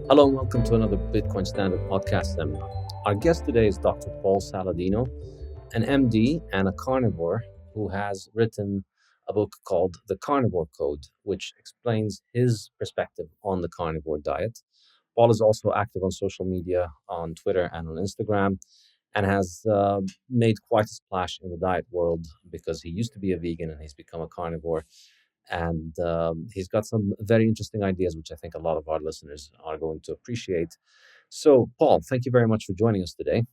Hello and welcome to another Bitcoin Standard podcast seminar. Our guest today is Dr. Paul Saladino, an MD and a carnivore who has written a book called The Carnivore Code, which explains his perspective on the carnivore diet. Paul is also active on social media, on Twitter and on Instagram, and has made quite a splash in the diet world because he used to be a vegan and he's become a carnivore. And he's got some very interesting ideas, which I think a lot of our listeners are going to appreciate. So, Paul, thank you very much for joining us today.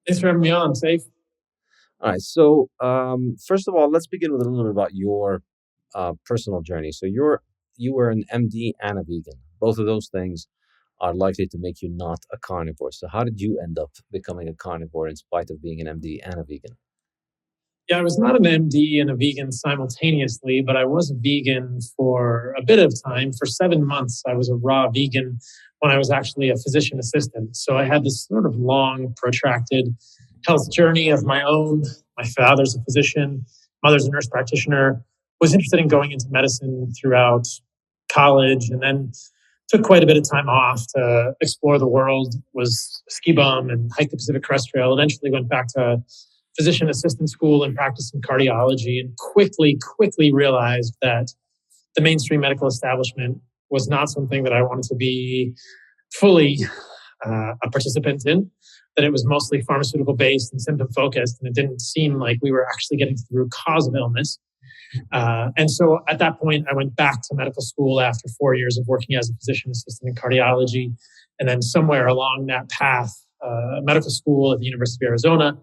Thanks for having me on, Saif. All right. So, first of all, let's begin with a little bit about your personal journey. So, you were an MD and a vegan. Both of those things are likely to make you not a carnivore. So, how did you end up becoming a carnivore in spite of being an MD and a vegan? Yeah, I was not an MD and a vegan simultaneously, but I was a vegan for a bit of time. For 7 months, I was a raw vegan when I was actually a physician assistant. So I had this sort of long, protracted health journey of my own. My father's a physician, mother's a nurse practitioner, was interested in going into medicine throughout college, and then took quite a bit of time off to explore the world, was a ski bum and hiked the Pacific Crest Trail, eventually went back to physician assistant school and practiced in cardiology, and quickly realized that the mainstream medical establishment was not something that I wanted to be fully a participant in, that it was mostly pharmaceutical based and symptom focused, and it didn't seem like we were actually getting to the root cause of illness. And so at that point, I went back to medical school after 4 years of working as a physician assistant in cardiology. And then somewhere along that path, medical school at the University of Arizona,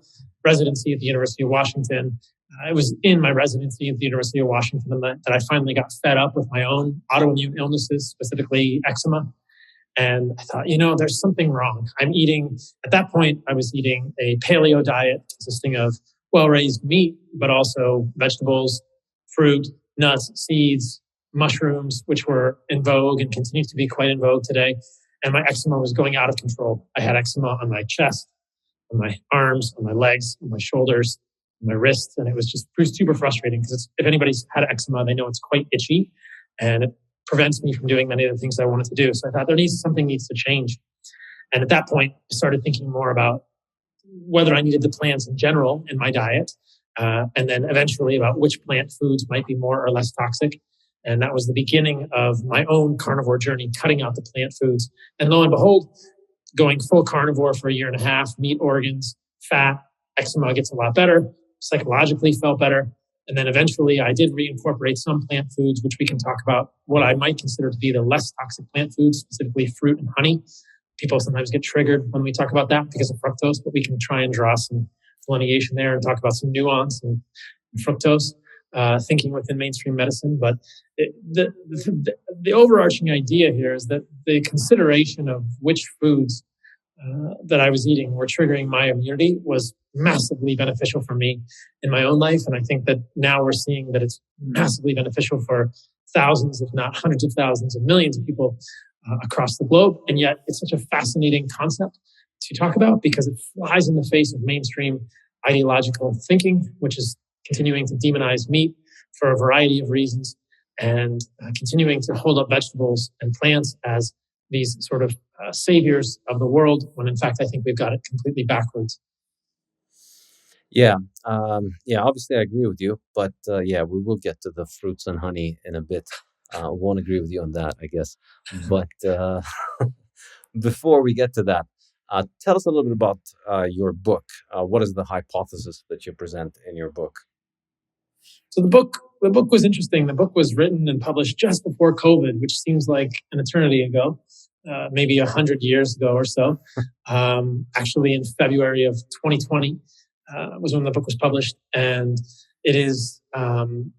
residency at the University of Washington. I was in my residency at the University of Washington that I finally got fed up with my own autoimmune illnesses, specifically eczema. And I thought, there's something wrong. At that point, I was eating a paleo diet consisting of well-raised meat, but also vegetables, fruit, nuts, seeds, mushrooms, which were in vogue and continue to be quite in vogue today. And my eczema was going out of control. I had eczema on my chest, on my arms, on my legs, on my shoulders, on my wrists. And it was super frustrating because if anybody's had eczema, they know it's quite itchy and it prevents me from doing many of the things I wanted to do. So I thought something needs to change. And at that point, I started thinking more about whether I needed the plants in general in my diet. And then eventually about which plant foods might be more or less toxic. And that was the beginning of my own carnivore journey, cutting out the plant foods. And lo and behold, going full carnivore for 1.5 years, meat organs, fat, eczema gets a lot better, psychologically felt better. And then eventually I did reincorporate some plant foods, which we can talk about what I might consider to be the less toxic plant foods, specifically fruit and honey. People sometimes get triggered when we talk about that because of fructose, but we can try and draw some delineation there and talk about some nuance and fructose. Thinking within mainstream medicine. But the overarching idea here is that the consideration of which foods that I was eating were triggering my immunity was massively beneficial for me in my own life. And I think that now we're seeing that it's massively beneficial for thousands, if not hundreds of thousands of millions of people across the globe. And yet it's such a fascinating concept to talk about because it flies in the face of mainstream ideological thinking, which is continuing to demonize meat for a variety of reasons and continuing to hold up vegetables and plants as these sort of saviors of the world, when in fact I think we've got it completely backwards. Yeah, obviously I agree with you, but we will get to the fruits and honey in a bit. Won't agree with you on that, I guess. But before we get to that, tell us a little bit about your book. What is the hypothesis that you present in your book? So the book was interesting. The book was written and published just before COVID, which seems like an eternity ago, maybe 100 years ago or so. Actually, in February of 2020 was when the book was published, and it was an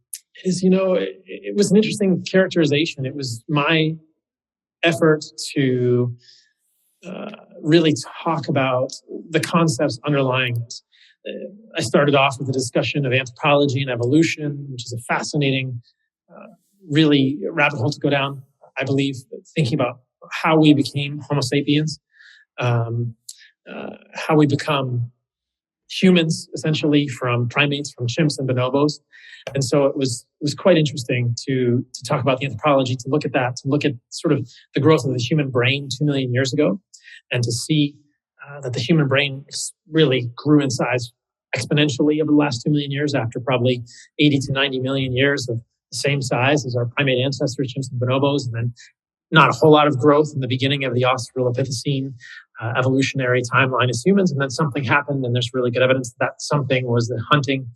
interesting characterization. It was my effort to really talk about the concepts underlying it. I started off with a discussion of anthropology and evolution, which is a fascinating, really rabbit hole to go down, I believe, thinking about how we became Homo sapiens, how we become humans, essentially, from primates, from chimps and bonobos. And so it was quite interesting to talk about the anthropology, to look at that, to look at sort of the growth of the human brain 2 million years ago, and to see that the human brain really grew in size exponentially over the last 2 million years, after probably 80 to 90 million years of the same size as our primate ancestors, chimps and bonobos, and then not a whole lot of growth in the beginning of the Australopithecine evolutionary timeline as humans. And then something happened, and there's really good evidence that something was the hunting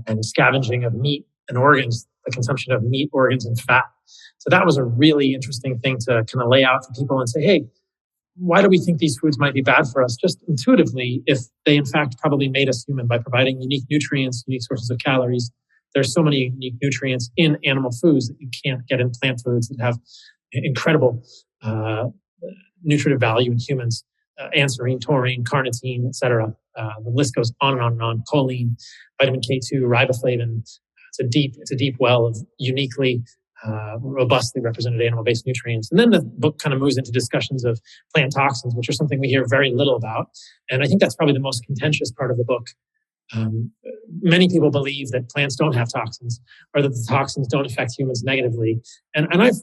and scavenging of meat and organs, the consumption of meat, organs, and fat. So that was a really interesting thing to kind of lay out for people and say, hey, why do we think these foods might be bad for us? Just intuitively, if they in fact probably made us human by providing unique nutrients, unique sources of calories. There's so many unique nutrients in animal foods that you can't get in plant foods that have incredible nutritive value in humans. Anserine, taurine, carnitine, etc. The list goes on and on and on. Choline, vitamin K2, riboflavin. It's a deep well of uniquely, robustly represented animal-based nutrients. And then the book kind of moves into discussions of plant toxins, which are something we hear very little about. And I think that's probably the most contentious part of the book. Many people believe that plants don't have toxins, or that the toxins don't affect humans negatively. And I've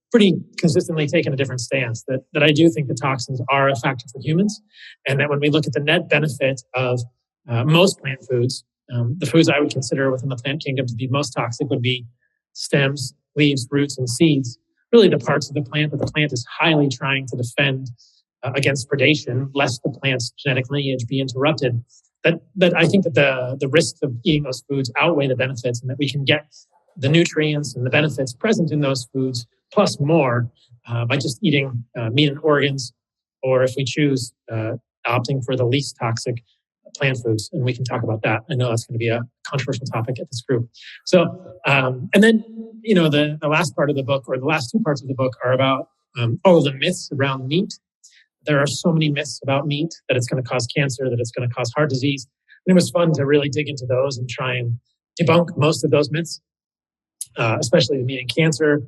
pretty consistently taken a different stance, that I do think the toxins are a factor for humans, and that when we look at the net benefit of most plant foods, the foods I would consider within the plant kingdom to be most toxic would be stems, leaves, roots, and seeds. Really the parts of the plant that the plant is highly trying to defend against predation, lest the plant's genetic lineage be interrupted. That I think that the risks of eating those foods outweigh the benefits, and that we can get the nutrients and the benefits present in those foods plus more by just eating meat and organs, or if we choose opting for the least toxic plant foods. And we can talk about that. I know that's going to be a controversial topic at this group. So, and then, the last part of the book, or the last two parts of the book, are about all of the myths around meat. There are so many myths about meat, that it's going to cause cancer, that it's going to cause heart disease. And it was fun to really dig into those and try and debunk most of those myths, especially the meat and cancer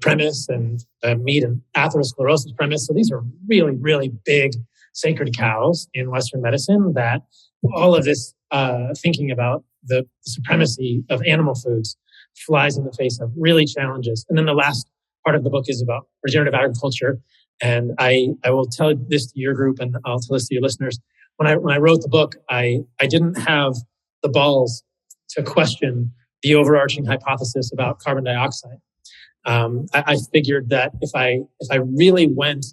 premise and meat and atherosclerosis premise. So these are really, really big sacred cows in Western medicine, that all of this thinking about the supremacy of animal foods flies in the face of really challenges. And then the last part of the book is about regenerative agriculture. And I will tell this to your group, and I'll tell this to your listeners. When I wrote the book, I didn't have the balls to question the overarching hypothesis about carbon dioxide. I figured that if I really went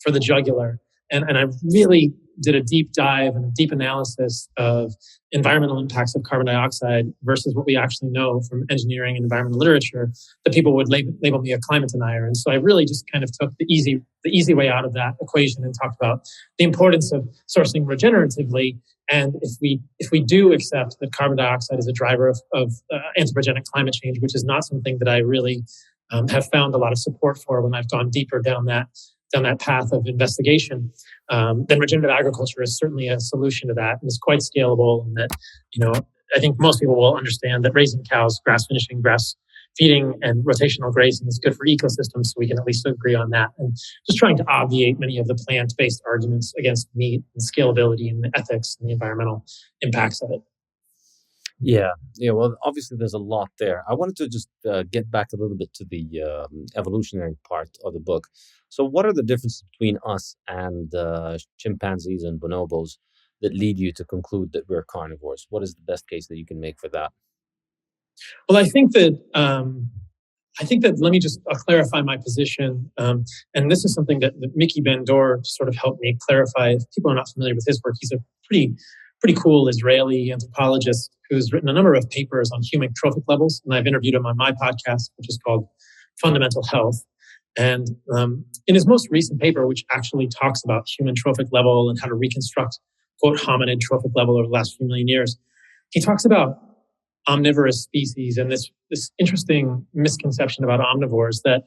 for the jugular, and I really did a deep dive and a deep analysis of environmental impacts of carbon dioxide versus what we actually know from engineering and environmental literature, that people would label me a climate denier. And so I really just kind of took the easy way out of that equation and talked about the importance of sourcing regeneratively. And if we do accept that carbon dioxide is a driver of anthropogenic climate change, which is not something that I really have found a lot of support for when I've gone deeper down that path of investigation, then regenerative agriculture is certainly a solution to that, and is quite scalable. And that, I think most people will understand that raising cows, grass finishing, grass feeding, and rotational grazing is good for ecosystems. So we can at least agree on that. And just trying to obviate many of the plant-based arguments against meat and scalability and the ethics and the environmental impacts of it. Yeah. Well, obviously, there's a lot there. I wanted to just get back a little bit to the evolutionary part of the book. So, what are the differences between us and chimpanzees and bonobos that lead you to conclude that we're carnivores? What is the best case that you can make for that? Well, I think that let me just clarify my position. And this is something that Mickey Ben-Dor sort of helped me clarify. If people are not familiar with his work, he's a pretty cool Israeli anthropologist who's written a number of papers on human trophic levels. And I've interviewed him on my podcast, which is called Fundamental Health. And in his most recent paper, which actually talks about human trophic level and how to reconstruct, quote, hominid trophic level over the last few million years, he talks about omnivorous species and this interesting misconception about omnivores, that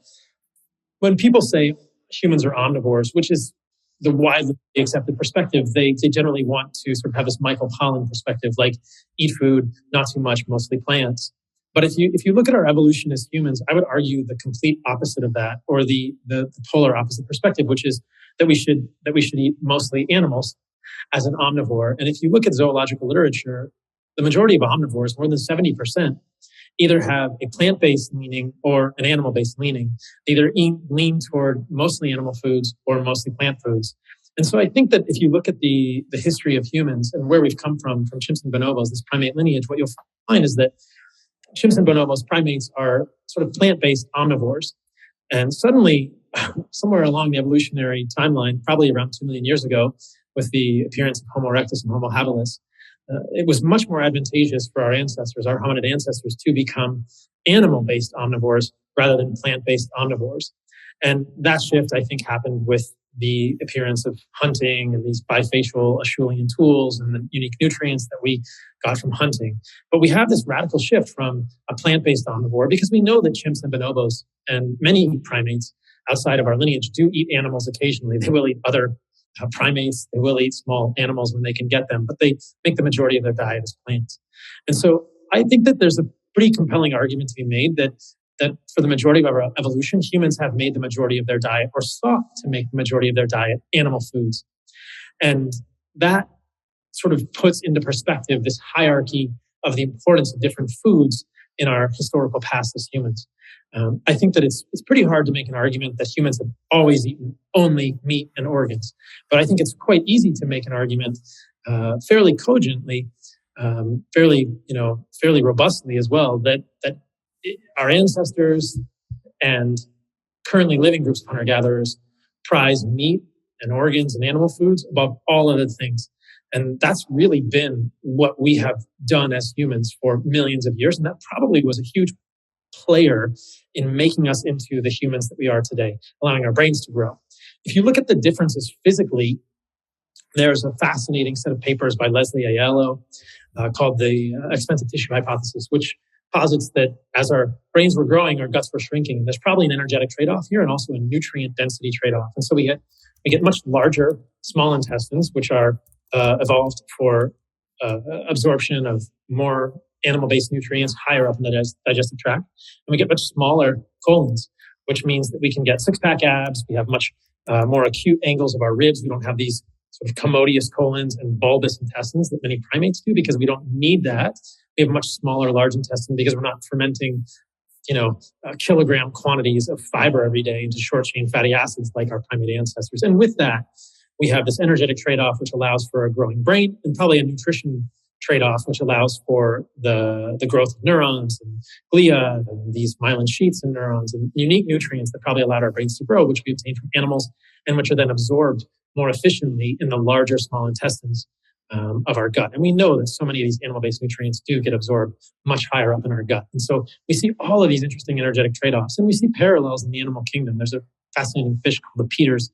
when people say humans are omnivores, which is the widely accepted perspective, they generally want to sort of have this Michael Pollan perspective, like eat food, not too much, mostly plants. But if you look at our evolution as humans, I would argue the complete opposite of that, or the polar opposite perspective, which is that we should eat mostly animals. as an omnivore. And if you look at zoological literature, the majority of omnivores, more than 70%, either have a plant-based leaning or an animal-based leaning. They either lean toward mostly animal foods or mostly plant foods. And so I think that if you look at the history of humans and where we've come from chimps and bonobos, this primate lineage, what you'll find is that chimps and bonobos, primates, are sort of plant-based omnivores. And suddenly, somewhere along the evolutionary timeline, probably around 2 million years ago, with the appearance of Homo erectus and Homo habilis, it was much more advantageous for our ancestors, our hominid ancestors, to become animal-based omnivores rather than plant-based omnivores. And that shift, I think, happened with the appearance of hunting and these bifacial Acheulean tools and the unique nutrients that we got from hunting. But we have this radical shift from a plant-based omnivore because we know that chimps and bonobos and many primates outside of our lineage do eat animals occasionally. They will eat other primates. They will eat small animals when they can get them, but they make the majority of their diet as plants. And so I think that there's a pretty compelling argument to be made that for the majority of our evolution, humans have made the majority of their diet or sought to make the majority of their diet animal foods. And that sort of puts into perspective this hierarchy of the importance of different foods in our historical past as humans. I think that it's pretty hard to make an argument that humans have always eaten only meat and organs. But I think it's quite easy to make an argument fairly cogently, fairly robustly as well, that our ancestors and currently living groups of hunter-gatherers prize meat and organs and animal foods above all other things. And that's really been what we have done as humans for millions of years. And that probably was a huge player in making us into the humans that we are today, allowing our brains to grow. If you look at the differences physically, there's a fascinating set of papers by Leslie Aiello called the expensive tissue hypothesis, which posits that as our brains were growing, our guts were shrinking. There's probably an energetic trade-off here and also a nutrient density trade-off. And so we get much larger small intestines, which are evolved for absorption of more animal-based nutrients higher up in the digestive tract. And we get much smaller colons, which means that we can get six-pack abs. We have much more acute angles of our ribs. We don't have these sort of commodious colons and bulbous intestines that many primates do because we don't need that. We have much smaller large intestine because we're not fermenting, kilogram quantities of fiber every day into short-chain fatty acids like our primate ancestors. And with that, we have this energetic trade-off, which allows for a growing brain, and probably a nutrition trade-off, which allows for the growth of neurons and glia and these myelin sheaths in neurons and unique nutrients that probably allowed our brains to grow, which we obtain from animals and which are then absorbed more efficiently in the larger small intestines of our gut. And we know that so many of these animal-based nutrients do get absorbed much higher up in our gut. And so we see all of these interesting energetic trade-offs, and we see parallels in the animal kingdom. There's a fascinating fish called the Peters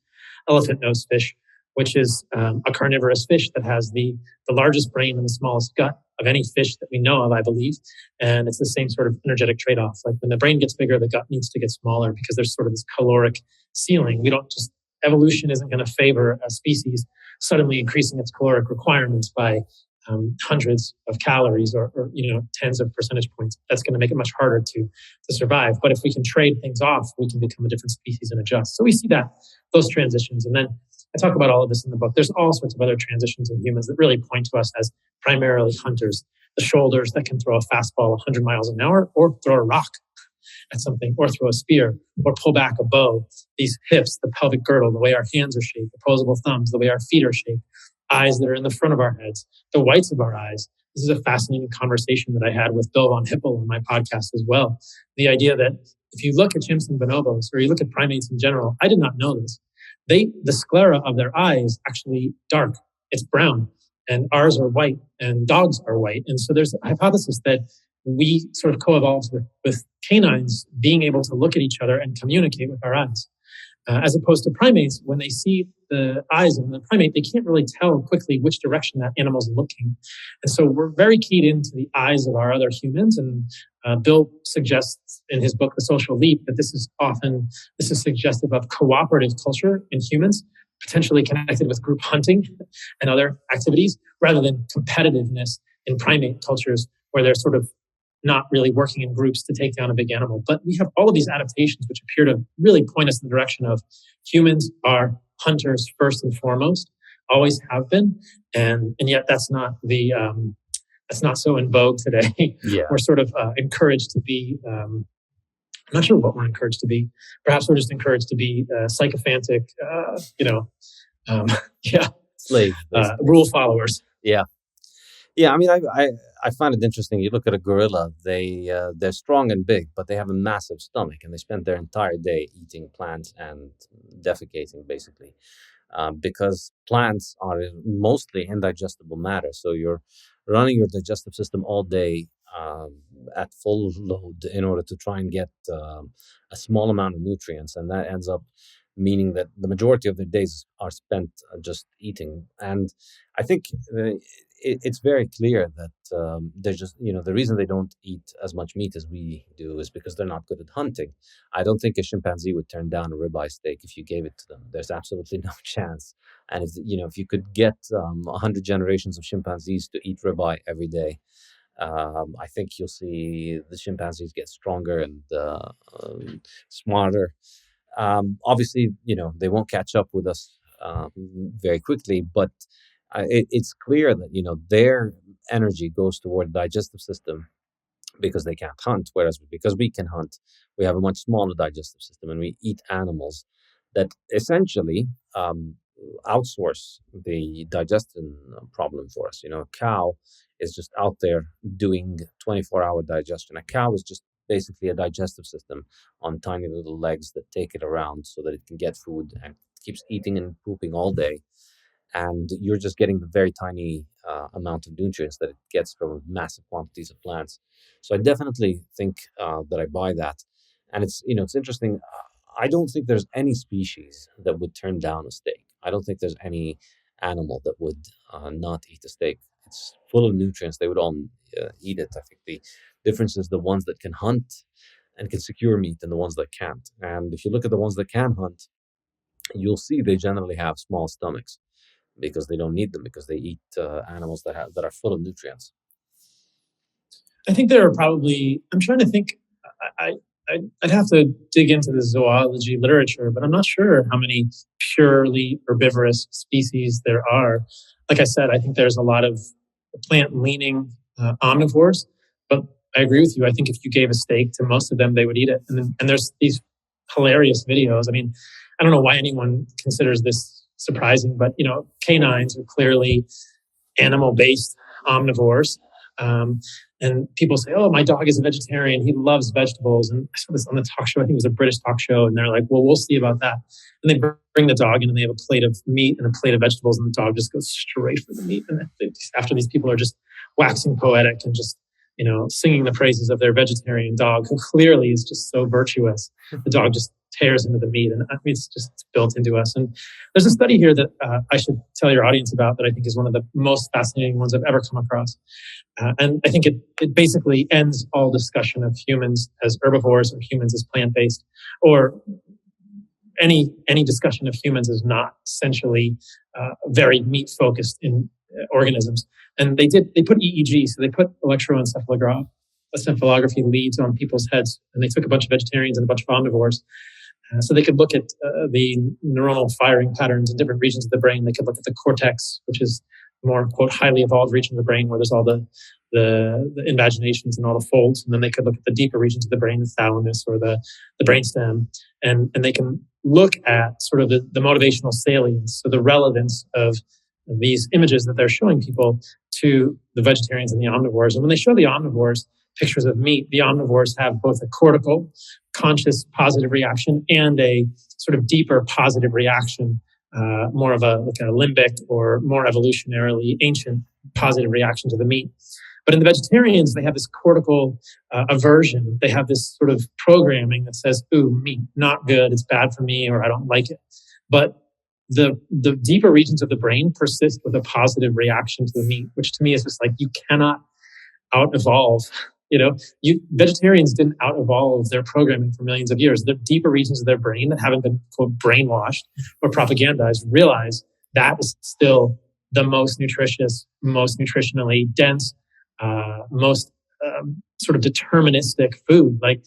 elephant-nosed fish, which is a carnivorous fish that has the largest brain and the smallest gut of any fish that we know of, I believe. And it's the same sort of energetic trade-off. Like when the brain gets bigger, the gut needs to get smaller because there's sort of this caloric ceiling. Evolution isn't going to favor a species suddenly increasing its caloric requirements by hundreds of calories or tens of percentage points. That's going to make it much harder to survive. But if we can trade things off, we can become a different species and adjust. So we see those transitions. And then I talk about all of this in the book. There's all sorts of other transitions in humans that really point to us as primarily hunters. The shoulders that can throw a fastball 100 miles an hour or throw a rock at something or throw a spear or pull back a bow. These hips, the pelvic girdle, the way our hands are shaped, opposable thumbs, the way our feet are shaped, eyes that are in the front of our heads, the whites of our eyes. This is a fascinating conversation that I had with Bill von Hippel on my podcast as well. The idea that if you look at chimps and bonobos or you look at primates in general, I did not know this. The sclera of their eyes actually dark. It's brown, and ours are white, and dogs are white. And so there's a hypothesis that we sort of co-evolved with canines being able to look at each other and communicate with our eyes. As opposed to primates, when they see the eyes of the primate, they can't really tell quickly which direction that animal's looking. And so we're very keyed into the eyes of our other humans. And Bill suggests in his book, The Social Leap, that this is suggestive of cooperative culture in humans, potentially connected with group hunting and other activities, rather than competitiveness in primate cultures where they're sort of not really working in groups to take down a big animal. But we have all of these adaptations which appear to really point us in the direction of humans are hunters first and foremost, always have been, and yet that's not so in vogue today. Yeah. We're sort of encouraged to be. I'm not sure what we're encouraged to be. Perhaps we're just encouraged to be sycophantic. Yeah, Slave, rule followers. Yeah. Yeah, I mean, I find it interesting. You look at a gorilla; they're strong and big, but they have a massive stomach, and they spend their entire day eating plants and defecating, basically, because plants are mostly indigestible matter. So you're running your digestive system all day at full load in order to try and get a small amount of nutrients, and that ends up meaning that the majority of their days are spent just eating. And I think it's very clear that they're just, the reason they don't eat as much meat as we do is because they're not good at hunting. I don't think a chimpanzee would turn down a ribeye steak if you gave it to them. There's absolutely no chance. And if you could get 100 generations of chimpanzees to eat ribeye every day, I think you'll see the chimpanzees get stronger and smarter. Obviously, they won't catch up with us very quickly, but it's clear that their energy goes toward the digestive system because they can't hunt, whereas because we can hunt, we have a much smaller digestive system, and we eat animals that essentially outsource the digestion problem for us. A cow is just out there doing 24-hour digestion. A cow is just basically a digestive system on tiny little legs that take it around so that it can get food and keeps eating and pooping all day. And you're just getting the very tiny amount of nutrients that it gets from massive quantities of plants. So I definitely think that I buy that. And it's interesting. I don't think there's any species that would turn down a steak. I don't think there's any animal that would not eat a steak. It's full of nutrients. They would all eat it. I think the difference is the ones that can hunt and can secure meat and the ones that can't. And if you look at the ones that can hunt, you'll see they generally have small stomachs because they don't need them, because they eat animals that are full of nutrients. I think there are probably. I'm trying to think. I'd have to dig into the zoology literature, but I'm not sure how many purely herbivorous species there are. Like I said, I think there's a lot of plant-leaning omnivores, but I agree with you. I think if you gave a steak to most of them, they would eat it. And there's these hilarious videos. I mean, I don't know why anyone considers this surprising, but canines are clearly animal-based omnivores. And people say, "Oh, my dog is a vegetarian. He loves vegetables." And I saw this on the talk show. I think it was a British talk show. And they're like, "Well, we'll see about that." And they bring the dog in and they have a plate of meat and a plate of vegetables. And the dog just goes straight for the meat. And after these people are just waxing poetic and just, singing the praises of their vegetarian dog, who clearly is just so virtuous, the dog just tears into the meat. And I mean, it's built into us. And there's a study here that I should tell your audience about that I think is one of the most fascinating ones I've ever come across. And I think it basically ends all discussion of humans as herbivores or humans as plant-based, or any discussion of humans as not essentially very meat-focused in organisms. And they put EEG, so they put electroencephalography leads on people's heads, and they took a bunch of vegetarians and a bunch of omnivores. So they could look at the neuronal firing patterns in different regions of the brain. They could look at the cortex, which is more, quote, highly evolved region of the brain where there's all the invaginations and all the folds. And then they could look at the deeper regions of the brain, the thalamus or the brainstem. And they can look at sort of the motivational salience, so the relevance of these images that they're showing people to the vegetarians and the omnivores. And when they show the omnivores pictures of meat, the omnivores have both a cortical, conscious positive reaction and a sort of deeper positive reaction, more of a limbic or more evolutionarily ancient positive reaction to the meat. But in the vegetarians, they have this cortical aversion. They have this sort of programming that says, "Ooh, meat, not good. It's bad for me," or "I don't like it." But the deeper regions of the brain persist with a positive reaction to the meat, which to me is just like, you cannot out-evolve. Vegetarians didn't out-evolve their programming for millions of years. The deeper regions of their brain that haven't been, quote, brainwashed or propagandized realize that is still the most nutritious, most nutritionally dense, most sort of deterministic food. Like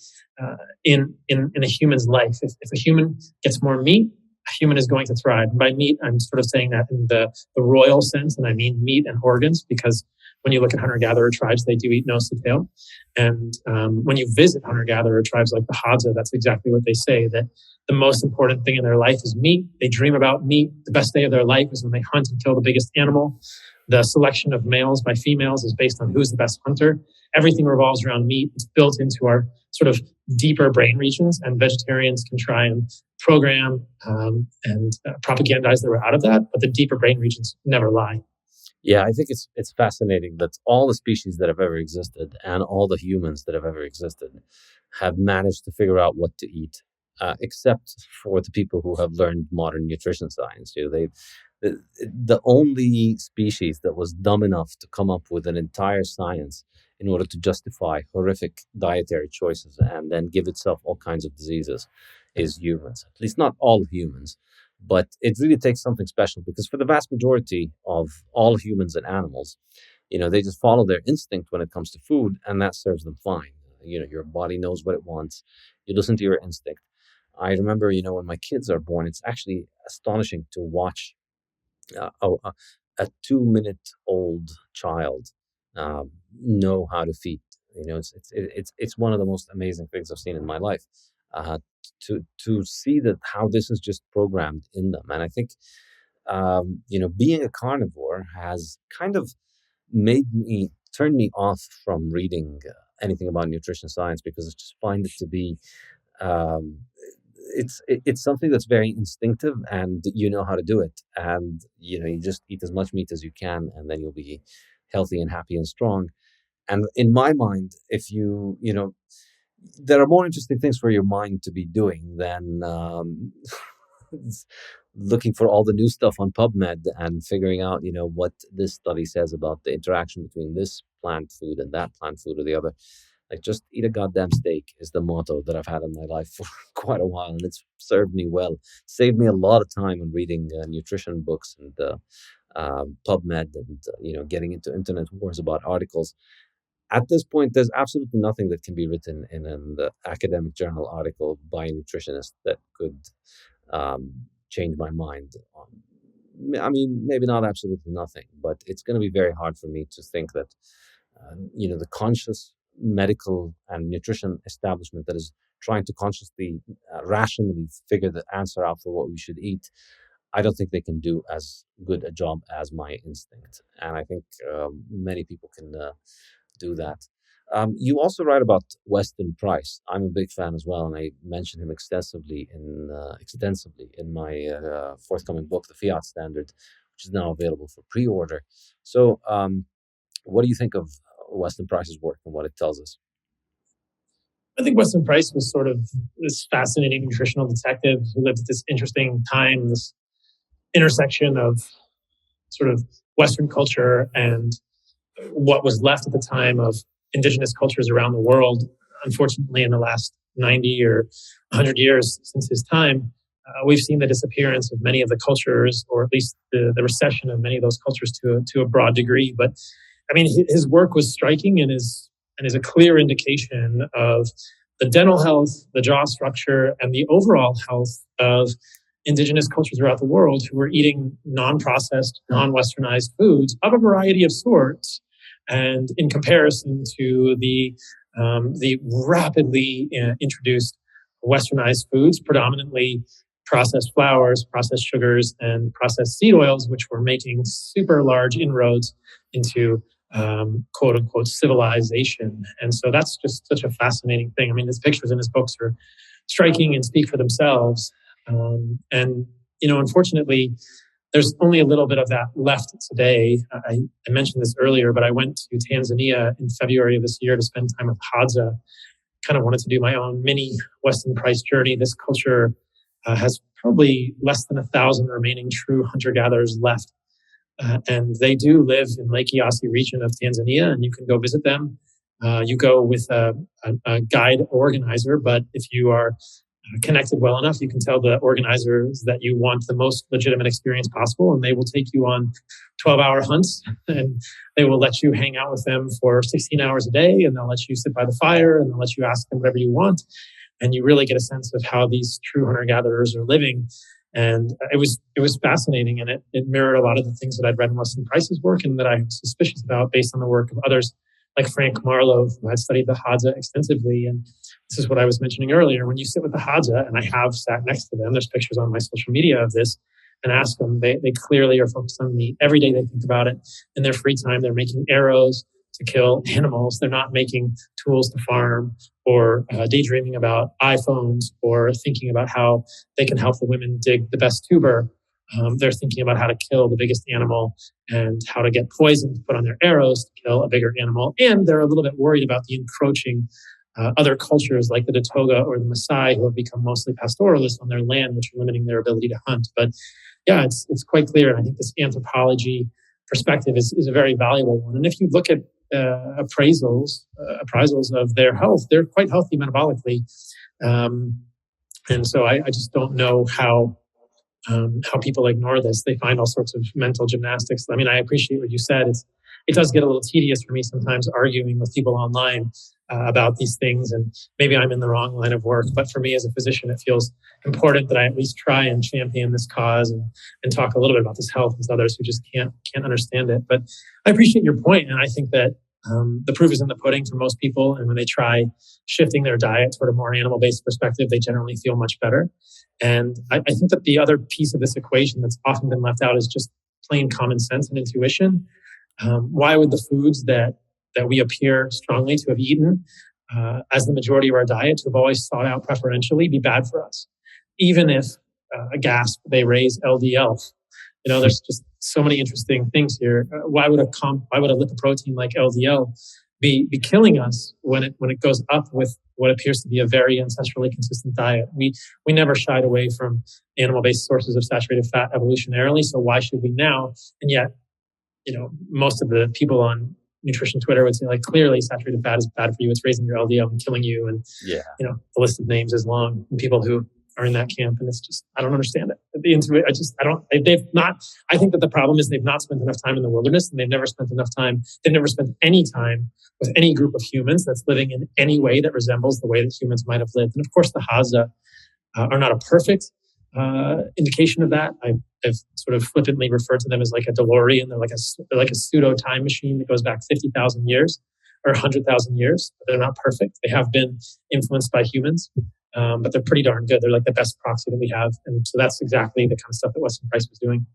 in a human's life, if a human gets more meat, a human is going to thrive. And by meat, I'm sort of saying that in the royal sense, and I mean meat and organs, because when you look at hunter-gatherer tribes, they do eat nose to tail. And when you visit hunter-gatherer tribes like the Hazda, that's exactly what they say, that the most important thing in their life is meat. They dream about meat. The best day of their life is when they hunt and kill the biggest animal. The selection of males by females is based on who's the best hunter. Everything revolves around meat. It's built into our sort of deeper brain regions, and vegetarians can try and program and propagandize their way out of that, but the deeper brain regions never lie. Yeah, I think it's fascinating that all the species that have ever existed and all the humans that have ever existed have managed to figure out what to eat, except for the people who have learned modern nutrition science. The only species that was dumb enough to come up with an entire science in order to justify horrific dietary choices and then give itself all kinds of diseases is humans. At least not all humans. But it really takes something special, because for the vast majority of all humans and animals, they just follow their instinct when it comes to food, and that serves them fine. Your body knows what it wants. You listen to your instinct. I remember, when my kids are born, it's actually astonishing to watch a 2-minute-old child know how to feed. It's one of the most amazing things I've seen in my life. To see that how this is just programmed in them. And I think, being a carnivore has kind of turned me off from reading anything about nutrition science, because I just find it to be, it's something that's very instinctive, and you know how to do it. And, you just eat as much meat as you can, and then you'll be healthy and happy and strong. And in my mind, if there are more interesting things for your mind to be doing than looking for all the new stuff on PubMed and figuring out, what this study says about the interaction between this plant food and that plant food or the other. Like, just eat a goddamn steak is the motto that I've had in my life for quite a while, and it's served me well. Saved me a lot of time on reading nutrition books and PubMed and getting into internet wars about articles. At this point, there's absolutely nothing that can be written in an academic journal article by a nutritionist that could change my mind. I mean, maybe not absolutely nothing, but it's going to be very hard for me to think that, the conscious medical and nutrition establishment that is trying to consciously, rationally figure the answer out for what we should eat, I don't think they can do as good a job as my instinct. And I think many people can do that. You also write about Weston Price. I'm a big fan as well, and I mention him extensively in my forthcoming book, The Fiat Standard, which is now available for pre-order. So, what do you think of Weston Price's work and what it tells us? I think Weston Price was sort of this fascinating nutritional detective who lived at this interesting time, this intersection of sort of Western culture and what was left at the time of indigenous cultures around the world. Unfortunately, in the last 90 or 100 years since his time, we've seen the disappearance of many of the cultures, or at least the recession of many of those cultures to a broad degree. But I mean, his work was striking and is a clear indication of the dental health, the jaw structure, and the overall health of indigenous cultures throughout the world who were eating non-processed, non-westernized foods of a variety of sorts. And in comparison to the rapidly introduced westernized foods, predominantly processed flours, processed sugars, and processed seed oils, which were making super large inroads into quote unquote civilization. And so that's just such a fascinating thing. I mean, his pictures in his books are striking and speak for themselves. And unfortunately, there's only a little bit of that left today. I mentioned this earlier, but I went to Tanzania in February of this year to spend time with Hazda. Kind of wanted to do my own mini Weston Price journey. This culture has probably less than 1,000 remaining true hunter-gatherers left. And they do live in Lake Eyasi region of Tanzania, and you can go visit them. You go with a guide organizer, but if you are connected well enough, you can tell the organizers that you want the most legitimate experience possible, and they will take you on 12-hour hunts, and they will let you hang out with them for 16 hours a day, and they'll let you sit by the fire, and they'll let you ask them whatever you want. And you really get a sense of how these true hunter-gatherers are living. And it was fascinating, and it mirrored a lot of the things that I'd read in Weston Price's work and that I'm suspicious about based on the work of others like Frank Marlowe, who had studied the Hadza extensively. And this is what I was mentioning earlier. When you sit with the Hadza, and I have sat next to them, there's pictures on my social media of this, and ask them, they clearly are focused on meat. Every day they think about it. In their free time, they're making arrows to kill animals. They're not making tools to farm or daydreaming about iPhones or thinking about how they can help the women dig the best tuber. They're thinking about how to kill the biggest animal and how to get poison to put on their arrows to kill a bigger animal. And they're a little bit worried about the encroaching other cultures like the Datoga or the Maasai, who have become mostly pastoralists on their land, which are limiting their ability to hunt. But yeah, it's quite clear. And I think this anthropology perspective is a very valuable one. And if you look at appraisals of their health, they're quite healthy metabolically. And so I just don't know how people ignore this. They find all sorts of mental gymnastics. I mean, I appreciate what you said. It does get a little tedious for me sometimes arguing with people online about these things, and maybe I'm in the wrong line of work. But for me as a physician, it feels important that I at least try and champion this cause and talk a little bit about this health with others who just can't understand it. But I appreciate your point, and I think that the proof is in the pudding for most people. And when they try shifting their diet toward a more animal-based perspective, they generally feel much better. And I think that the other piece of this equation that's often been left out is just plain common sense and intuition. Why would the foods that we appear strongly to have eaten as the majority of our diet, to have always sought out preferentially, be bad for us? Even if, a gasp, they raise LDL. There's just so many interesting things here. Why would a lipoprotein like LDL be killing us when it goes up with what appears to be a very ancestrally consistent diet? We never shied away from animal-based sources of saturated fat evolutionarily, so why should we now? And yet, most of the people on nutrition Twitter would say, like, clearly saturated fat is bad for you. It's raising your LDL and killing you. And the list of names is long. And people who are in that camp, and it's just, I don't understand it. I think that the problem is they've not spent enough time in the wilderness, and they've never spent any time with any group of humans that's living in any way that resembles the way that humans might have lived. And of course, the Hazda are not a perfect indication of that. I've sort of flippantly referred to them as like a DeLorean. They're like a pseudo time machine that goes back 50,000 years or 100,000 years. But they're not perfect. They have been influenced by humans, but they're pretty darn good. They're like the best proxy that we have. And so that's exactly the kind of stuff that Weston Price was doing.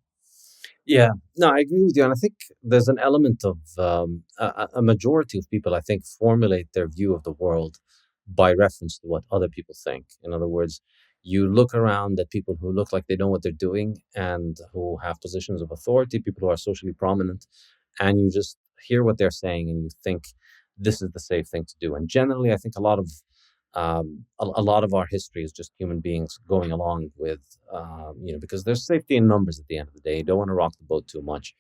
Yeah, no, I agree with you. And I think there's an element of a majority of people, I think, formulate their view of the world by reference to what other people think. In other words, you look around at people who look like they know what they're doing and who have positions of authority, people who are socially prominent, and you just hear what they're saying and you think this is the safe thing to do. And generally, I think a lot of our history is just human beings going along with, because there's safety in numbers at the end of the day. You don't want to rock the boat too much.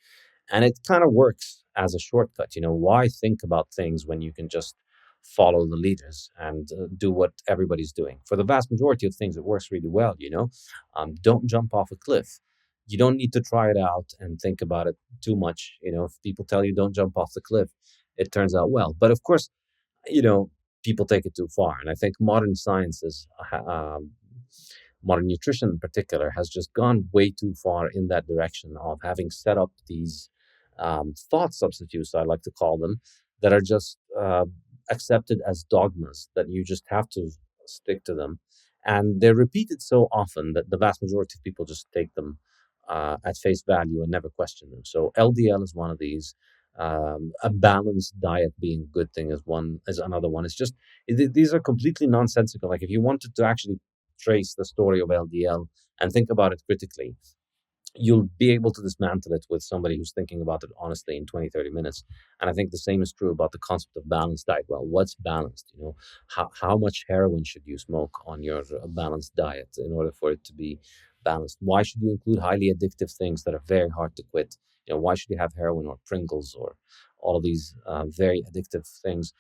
And it kind of works as a shortcut. Why think about things when you can just follow the leaders and do what everybody's doing? For the vast majority of things, it works really well. Don't jump off a cliff. You don't need to try it out and think about it too much. If people tell you don't jump off the cliff, it turns out well. But of course, people take it too far. And I think modern sciences, modern nutrition in particular, has just gone way too far in that direction of having set up these thought substitutes, I like to call them, that are just accepted as dogmas, that you just have to stick to them. And they're repeated so often that the vast majority of people just take them at face value and never question them. So LDL is one of these. A balanced diet being a good thing is another one. It's just, these are completely nonsensical. Like, if you wanted to actually trace the story of LDL and think about it critically, you'll be able to dismantle it with somebody who's thinking about it honestly in 20, 30 minutes. And I think the same is true about the concept of balanced diet. Well, what's balanced? How much heroin should you smoke on your balanced diet in order for it to be balanced? Why should you include highly addictive things that are very hard to quit? Why should you have heroin or Pringles or all of these very addictive things?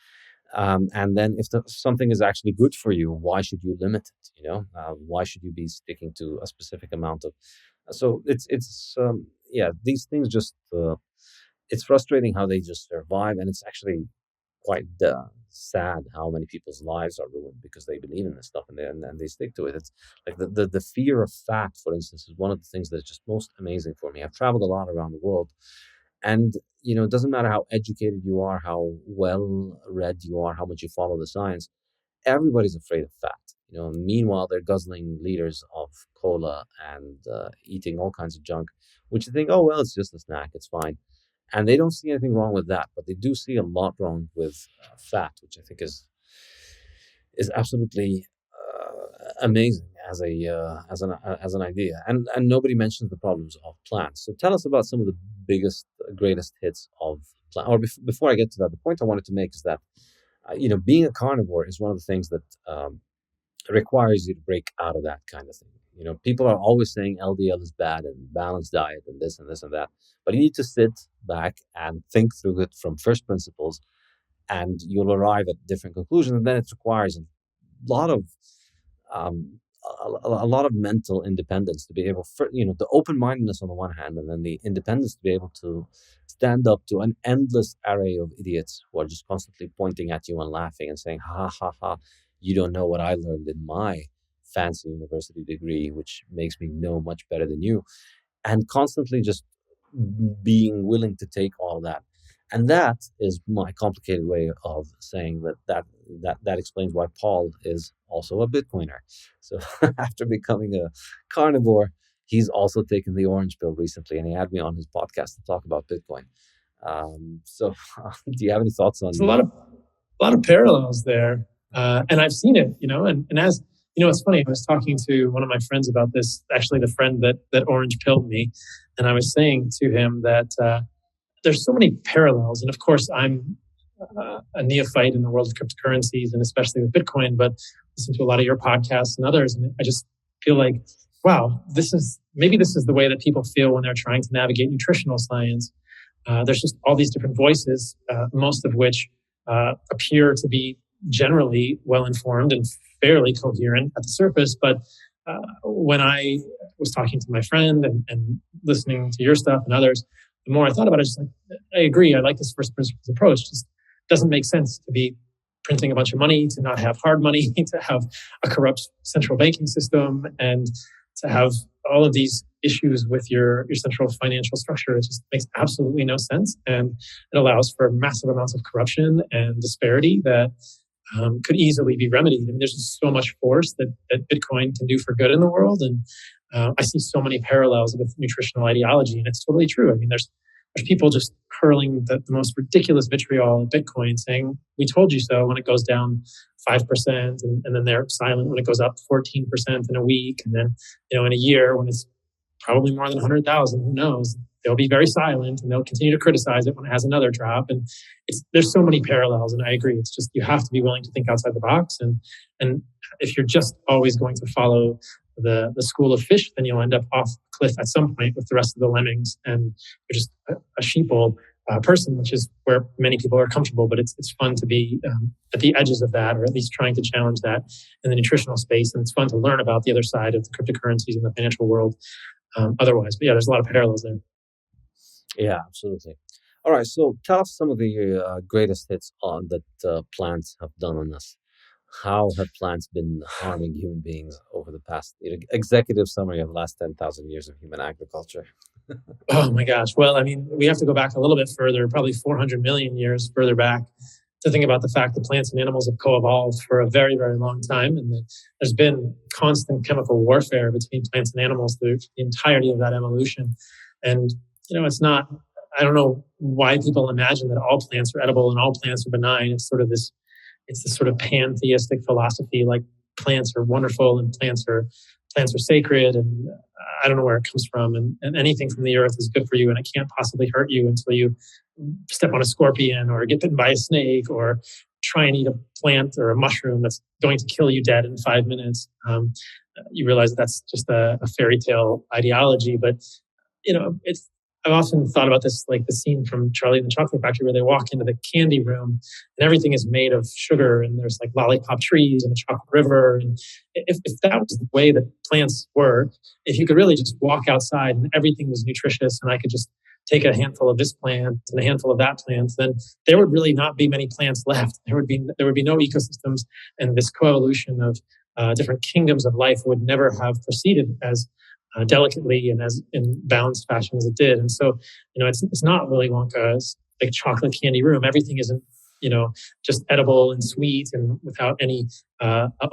And then if something is actually good for you, why should you limit it? Why should you be sticking to a specific amount of? So these things just, it's frustrating how they just survive. And it's actually quite sad how many people's lives are ruined because they believe in this stuff and they stick to it. It's like the fear of fat, for instance, is one of the things that's just most amazing for me. I've traveled a lot around the world, and it doesn't matter how educated you are, how well read you are, how much you follow the science. Everybody's afraid of fat. Meanwhile, they're guzzling liters of cola and eating all kinds of junk, which they think, oh well, it's just a snack, it's fine. And they don't see anything wrong with that, but they do see a lot wrong with fat, which I think is absolutely amazing as an idea. And nobody mentions the problems of plants. So tell us about some of the biggest, greatest hits of plants. Or before I get to that, the point I wanted to make is that being a carnivore is one of the things that requires you to break out of that kind of thing. People are always saying LDL is bad and balanced diet and this and this and that, but you need to sit back and think through it from first principles, and you'll arrive at different conclusions. And then it requires a lot of a lot of mental independence to be able, the open-mindedness on the one hand, and then the independence to be able to stand up to an endless array of idiots who are just constantly pointing at you and laughing and saying, ha, ha, ha, you don't know what I learned in my fancy university degree, which makes me know much better than you. And constantly just being willing to take all that. And that is my complicated way of saying that explains why Paul is also a Bitcoiner. So after becoming a carnivore, he's also taken the orange pill recently, and he had me on his podcast to talk about Bitcoin. So do you have any thoughts on? There's a lot of parallels there, and I've seen it. And as it's funny. I was talking to one of my friends about this. Actually, the friend that orange pilled me, and I was saying to him that. There's so many parallels. And of course, I'm a neophyte in the world of cryptocurrencies and especially with Bitcoin, but listen to a lot of your podcasts and others. And I just feel like, wow, this is the way that people feel when they're trying to navigate nutritional science. There's just all these different voices, most of which appear to be generally well-informed and fairly coherent at the surface. But when I was talking to my friend and listening to your stuff and others, the more I thought about it, just like, I agree. I like this first principles approach. Just doesn't make sense to be printing a bunch of money, to not have hard money, to have a corrupt central banking system, and to have all of these issues with your central financial structure. It just makes absolutely no sense. And it allows for massive amounts of corruption and disparity that could easily be remedied. I mean, there's just so much force that Bitcoin can do for good in the world. And I see so many parallels with nutritional ideology, and it's totally true. I mean, there's people just hurling the most ridiculous vitriol at Bitcoin, saying, we told you so, when it goes down 5%, and then they're silent when it goes up 14% in a week. And then, in a year when it's probably more than 100,000, who knows? They'll be very silent, and they'll continue to criticize it when it has another drop. And there's so many parallels, and I agree. It's just, you have to be willing to think outside the box. And if you're just always going to follow the school of fish, then you'll end up off the cliff at some point with the rest of the lemmings, and you're just a sheeple person, which is where many people are comfortable. But it's fun to be at the edges of that, or at least trying to challenge that in the nutritional space. And it's fun to learn about the other side of the cryptocurrencies and the financial world otherwise. But yeah, there's a lot of parallels there. Yeah, absolutely. All right, so tell us some of the greatest hits on that plants have done on us. How have plants been harming human beings over the past executive summary of the last 10,000 years of human agriculture? Oh my gosh. Well, I mean, we have to go back a little bit further, probably 400 million years further back, to think about the fact that plants and animals have co-evolved for a very, very long time, and that there's been constant chemical warfare between plants and animals through the entirety of that evolution. And, it's not, I don't know why people imagine that all plants are edible and all plants are benign. It's this sort of pantheistic philosophy, like plants are wonderful and plants are sacred, and I don't know where it comes from. And anything from the earth is good for you, and it can't possibly hurt you until you step on a scorpion or get bitten by a snake or try and eat a plant or a mushroom that's going to kill you dead in 5 minutes. You realize that's just a fairy tale ideology. But I've often thought about this, like the scene from Charlie and the Chocolate Factory, where they walk into the candy room and everything is made of sugar, and there's like lollipop trees and a chocolate river. And if that was the way that plants were, if you could really just walk outside and everything was nutritious, and I could just take a handful of this plant and a handful of that plant, then there would really not be many plants left. There would be no ecosystems, and this coevolution of different kingdoms of life would never have proceeded as delicately and as in balanced fashion as it did. And so, it's not Willy Wonka's like chocolate candy room. Everything isn't, just edible and sweet and without any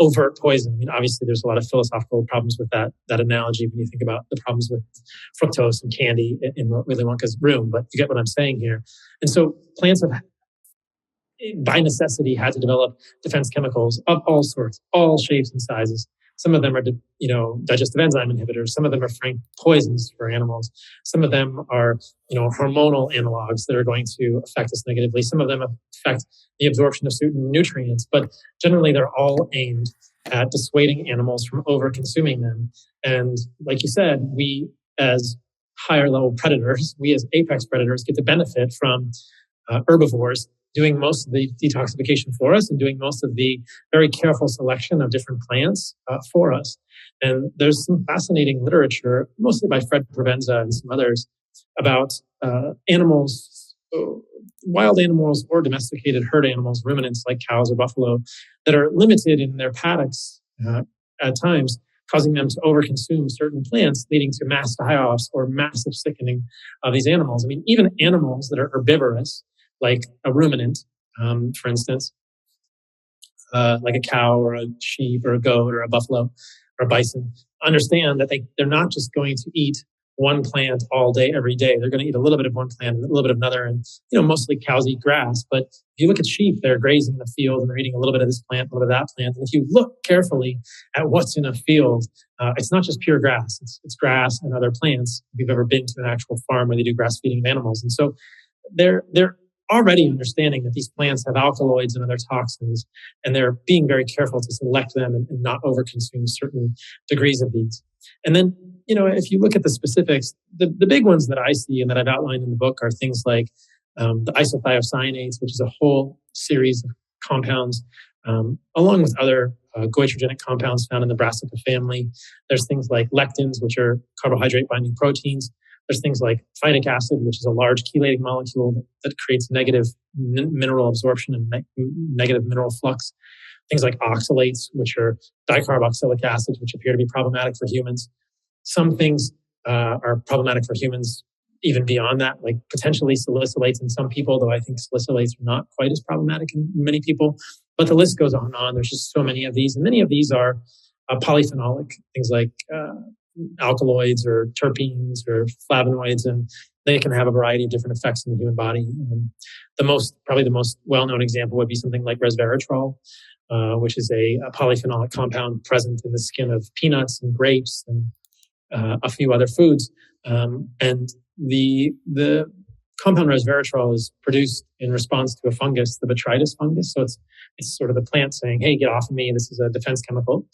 overt poison. I mean, obviously, there's a lot of philosophical problems with that analogy when you think about the problems with fructose and candy in Willy Wonka's room. But you get what I'm saying here. And so, plants have, by necessity, had to develop defense chemicals of all sorts, all shapes and sizes. Some of them are, digestive enzyme inhibitors. Some of them are frank poisons for animals. Some of them are, hormonal analogs that are going to affect us negatively. Some of them affect the absorption of certain nutrients, but generally they're all aimed at dissuading animals from over-consuming them. And like you said, we as higher level predators, we as apex predators get to benefit from herbivores doing most of the detoxification for us and doing most of the very careful selection of different plants for us. And there's some fascinating literature, mostly by Fred Provenza and some others, about animals, wild animals or domesticated herd animals, ruminants like cows or buffalo, that are limited in their paddocks at times, causing them to overconsume certain plants, leading to mass die-offs or massive sickening of these animals. I mean, even animals that are herbivorous, like a ruminant, for instance, like a cow or a sheep or a goat or a buffalo or a bison, understand that they're not just going to eat one plant all day, every day. They're going to eat a little bit of one plant and a little bit of another. And, mostly cows eat grass. But if you look at sheep, they're grazing in the field and they're eating a little bit of this plant, a little bit of that plant. And if you look carefully at what's in a field, it's not just pure grass. It's grass and other plants. If you've ever been to an actual farm where they do grass feeding of animals. And so they're already understanding that these plants have alkaloids and other toxins, and they're being very careful to select them and not overconsume certain degrees of these. And then, if you look at the specifics, the big ones that I see and that I've outlined in the book are things like the isothiocyanates, which is a whole series of compounds, along with other goitrogenic compounds found in the brassica family. There's things like lectins, which are carbohydrate-binding proteins. There's things like phytic acid, which is a large chelating molecule that creates negative mineral absorption and negative mineral flux. Things like oxalates, which are dicarboxylic acids, which appear to be problematic for humans. Some things are problematic for humans even beyond that, like potentially salicylates in some people, though I think salicylates are not quite as problematic in many people. But the list goes on and on. There's just so many of these. And many of these are polyphenolic, things like alkaloids or terpenes or flavonoids, and they can have a variety of different effects in the human body. Probably the most well-known example would be something like resveratrol, which is a polyphenolic compound present in the skin of peanuts and grapes and a few other foods. And the compound resveratrol is produced in response to a fungus, the botrytis fungus. So it's sort of the plant saying, "Hey, get off of me. This is a defense chemical."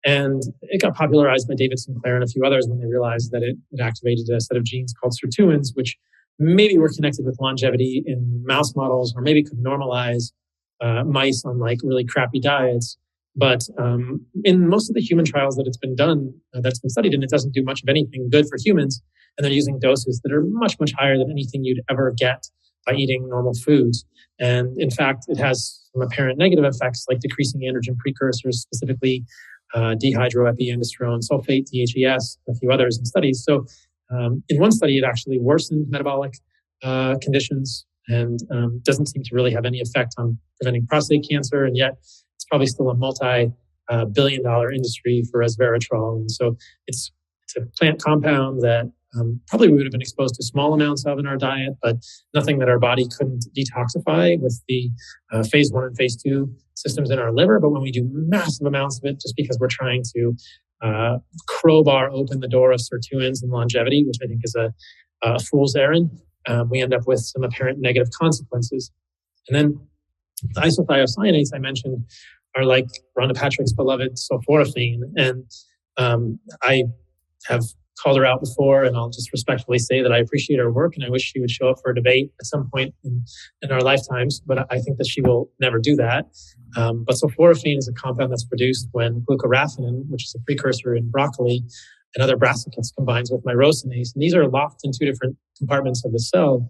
And it got popularized by David Sinclair and a few others when they realized that it activated a set of genes called sirtuins, which maybe were connected with longevity in mouse models, or maybe could normalize mice on like really crappy diets. But in most of the human trials that it's been done, that's been studied, and it doesn't do much of anything good for humans. And they're using doses that are much, much higher than anything you'd ever get by eating normal foods. And in fact, it has some apparent negative effects like decreasing androgen precursors, specifically dehydroepiandrosterone sulfate, DHES, a few others in studies. So in one study, it actually worsened metabolic conditions and doesn't seem to really have any effect on preventing prostate cancer. And yet it's probably still a multi-billion-dollar industry for resveratrol. And so it's a plant compound that probably we would have been exposed to small amounts of in our diet, but nothing that our body couldn't detoxify with the phase 1 and phase 2 systems in our liver. But when we do massive amounts of it, just because we're trying to crowbar open the door of sirtuins and longevity, which I think is a fool's errand, we end up with some apparent negative consequences. And then the isothiocyanates I mentioned are like Rhonda Patrick's beloved sulforaphane. And I have called her out before, and I'll just respectfully say that I appreciate her work and I wish she would show up for a debate at some point in our lifetimes, but I think that she will never do that. But sulforaphane is a compound that's produced when glucoraphanin, which is a precursor in broccoli, other brassicas combines with myrosinase. And these are locked in two different compartments of the cell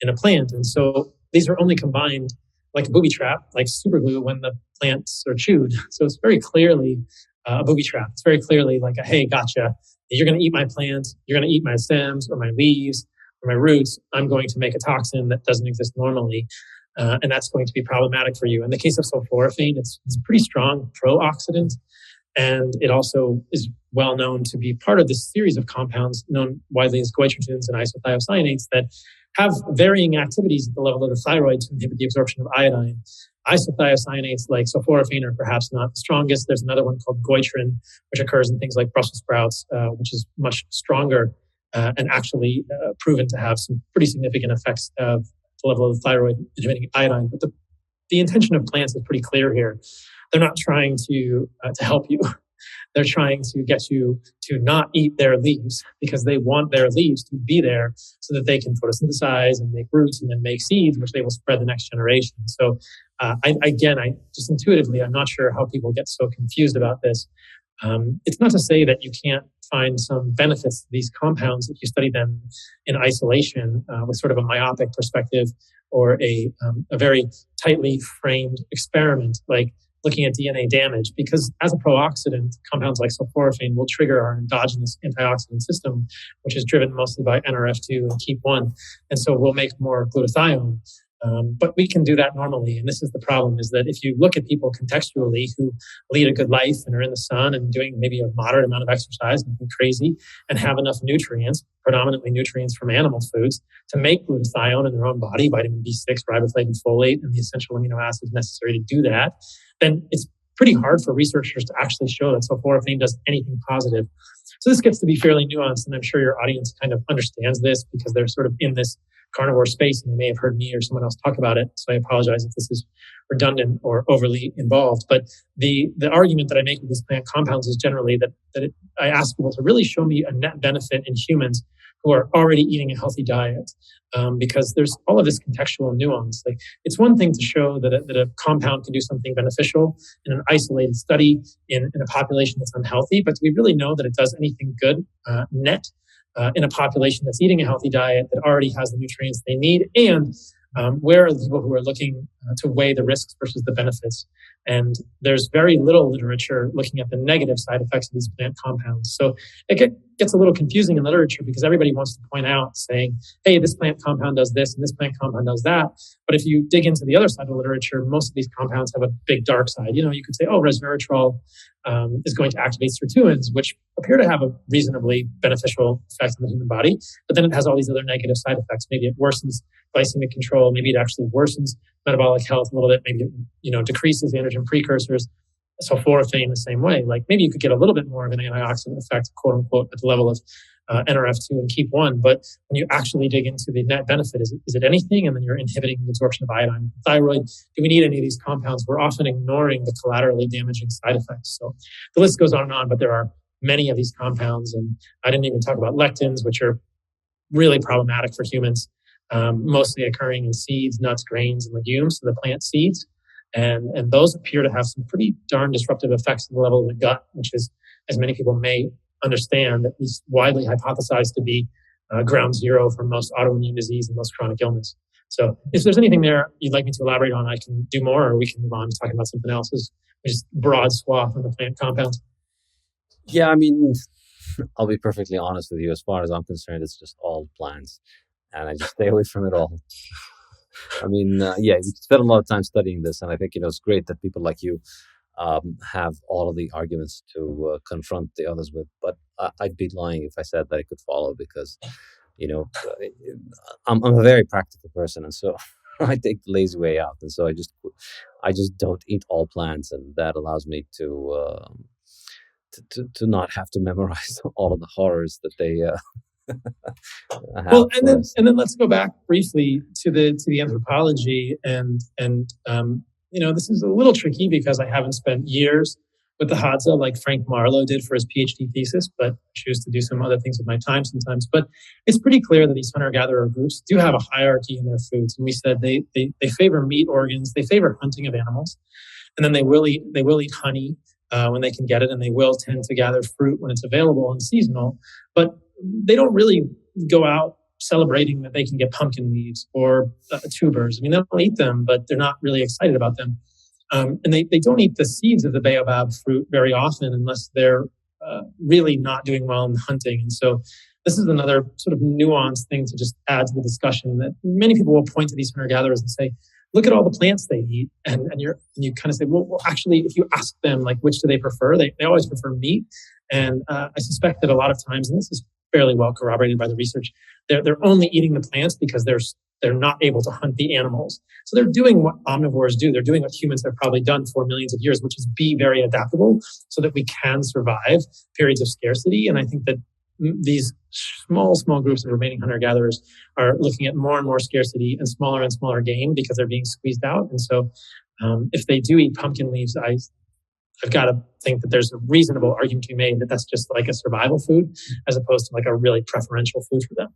in a plant. And so these are only combined like a booby trap, like super glue when the plants are chewed. So it's very clearly a booby trap. It's very clearly like hey, gotcha. You're going to eat my plant. You're going to eat my stems or my leaves or my roots. I'm going to make a toxin that doesn't exist normally. And that's going to be problematic for you. In the case of sulforaphane, it's a pretty strong pro-oxidant. And it also is well known to be part of this series of compounds known widely as goitrogens and isothiocyanates that have varying activities at the level of the thyroid to inhibit the absorption of iodine. Isothiocyanates like sulforaphane are perhaps not the strongest. There's another one called goitrin, which occurs in things like Brussels sprouts, which is much stronger and actually proven to have some pretty significant effects of the level of the thyroid inhibiting iodine. But the intention of plants is pretty clear here. They're not trying to help you. They're trying to get you to not eat their leaves because they want their leaves to be there so that they can photosynthesize and make roots and then make seeds, which they will spread the next generation. So I just intuitively, I'm not sure how people get so confused about this. It's not to say that you can't find some benefits to these compounds if you study them in isolation with sort of a myopic perspective or a very tightly framed experiment like looking at DNA damage, because as a pro-oxidant, compounds like sulforaphane will trigger our endogenous antioxidant system, which is driven mostly by NRF2 and KEAP1. And so we'll make more glutathione. But we can do that normally. And this is the problem, is that if you look at people contextually who lead a good life and are in the sun and doing maybe a moderate amount of exercise, nothing crazy, and have enough nutrients, predominantly nutrients from animal foods, to make glutathione in their own body, vitamin B6, riboflavin, folate, and the essential amino acids necessary to do that, then it's pretty hard for researchers to actually show that sulforaphane does anything positive. So this gets to be fairly nuanced, and I'm sure your audience kind of understands this because they're sort of in this carnivore space and they may have heard me or someone else talk about it. So I apologize if this is redundant or overly involved. But the argument that I make with these plant compounds is generally that I ask people to really show me a net benefit in humans who are already eating a healthy diet, because there's all of this contextual nuance. Like, it's one thing to show that a compound can do something beneficial in an isolated study in a population that's unhealthy, but do we really know that it does anything good net in a population that's eating a healthy diet that already has the nutrients they need? And where are the people who are looking to weigh the risks versus the benefits? And there's very little literature looking at the negative side effects of these plant compounds. So it gets a little confusing in literature because everybody wants to point out saying, hey, this plant compound does this and this plant compound does that. But if you dig into the other side of the literature, most of these compounds have a big dark side. You know, you could say, oh, resveratrol is going to activate sirtuins, which appear to have a reasonably beneficial effect on the human body. But then it has all these other negative side effects. Maybe it worsens glycemic control. Maybe it actually worsens metabolic health a little bit. Maybe it, decreases androgen precursors. Sulforaphane the same way. Like, maybe you could get a little bit more of an antioxidant effect, quote unquote, at the level of NRF2 and KEAP1. But when you actually dig into the net benefit, is it anything? And then you're inhibiting the absorption of iodine in the thyroid. Do we need any of these compounds? We're often ignoring the collaterally damaging side effects. So the list goes on, but there are many of these compounds. And I didn't even talk about lectins, which are really problematic for humans, mostly occurring in seeds, nuts, grains, and legumes, so the plant seeds. And those appear to have some pretty darn disruptive effects at the level of the gut, which is, as many people may understand, at least widely hypothesized to be ground zero for most autoimmune disease and most chronic illness. So if there's anything there you'd like me to elaborate on, I can do more, or we can move on to talking about something else. It's just broad swath on the plant compounds. Yeah, I mean, I'll be perfectly honest with you. As far as I'm concerned, it's just all plants, and I just stay away from it all. I mean, we spent a lot of time studying this, and I think, it's great that people like you have all of the arguments to confront the others with. But I'd be lying if I said that I could follow, because, I'm a very practical person, and so I take the lazy way out, and so I just don't eat all plants, and that allows me to not have to memorize all of the horrors that they. Well, and then let's go back briefly to the anthropology, and this is a little tricky because I haven't spent years with the Hazda like Frank Marlowe did for his PhD thesis, but I choose to do some other things with my time sometimes. But it's pretty clear that these hunter-gatherer groups do have a hierarchy in their foods, and we said they favor meat organs, they favor hunting of animals, and then they will eat honey. when they can get it, and they will tend to gather fruit when it's available and seasonal. But they don't really go out celebrating that they can get pumpkin leaves or tubers. I mean, they'll eat them, but they're not really excited about them. And they don't eat the seeds of the baobab fruit very often unless they're really not doing well in hunting. And so this is another sort of nuanced thing to just add to the discussion, that many people will point to these hunter-gatherers and say, look at all the plants they eat. And you kind of say, well, actually, if you ask them, like, which do they prefer? They always prefer meat. And I suspect that a lot of times, and this is fairly well corroborated by the research, they're only eating the plants because they're not able to hunt the animals. So they're doing what omnivores do. They're doing what humans have probably done for millions of years, which is be very adaptable so that we can survive periods of scarcity. And I think that these small groups of remaining hunter-gatherers are looking at more and more scarcity and smaller game because they're being squeezed out. And so if they do eat pumpkin leaves, I've got to think that there's a reasonable argument to be made that that's just like a survival food as opposed to like a really preferential food for them.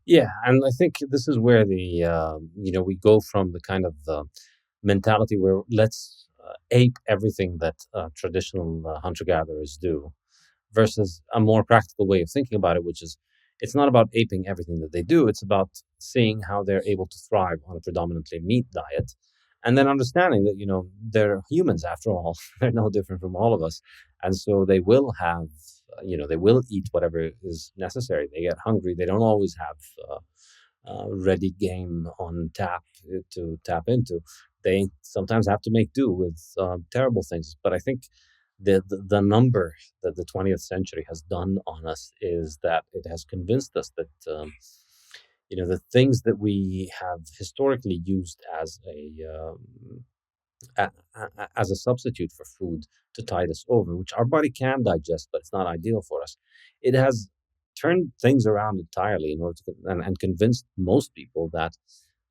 Yeah, and I think this is where we go from the kind of mentality where let's ape everything that traditional hunter-gatherers do, versus a more practical way of thinking about it, which is it's not about aping everything that they do. It's about seeing how they're able to thrive on a predominantly meat diet, and then understanding that, they're humans after all. They're no different from all of us. And so they will have, they will eat whatever is necessary. They get hungry. They don't always have ready game on tap to tap into. They sometimes have to make do with terrible things. But I think the number that the 20th century has done on us is that it has convinced us that the things that we have historically used as a substitute for food to tide us over, which our body can digest, but it's not ideal for us. It has turned things around entirely in order to and convinced most people that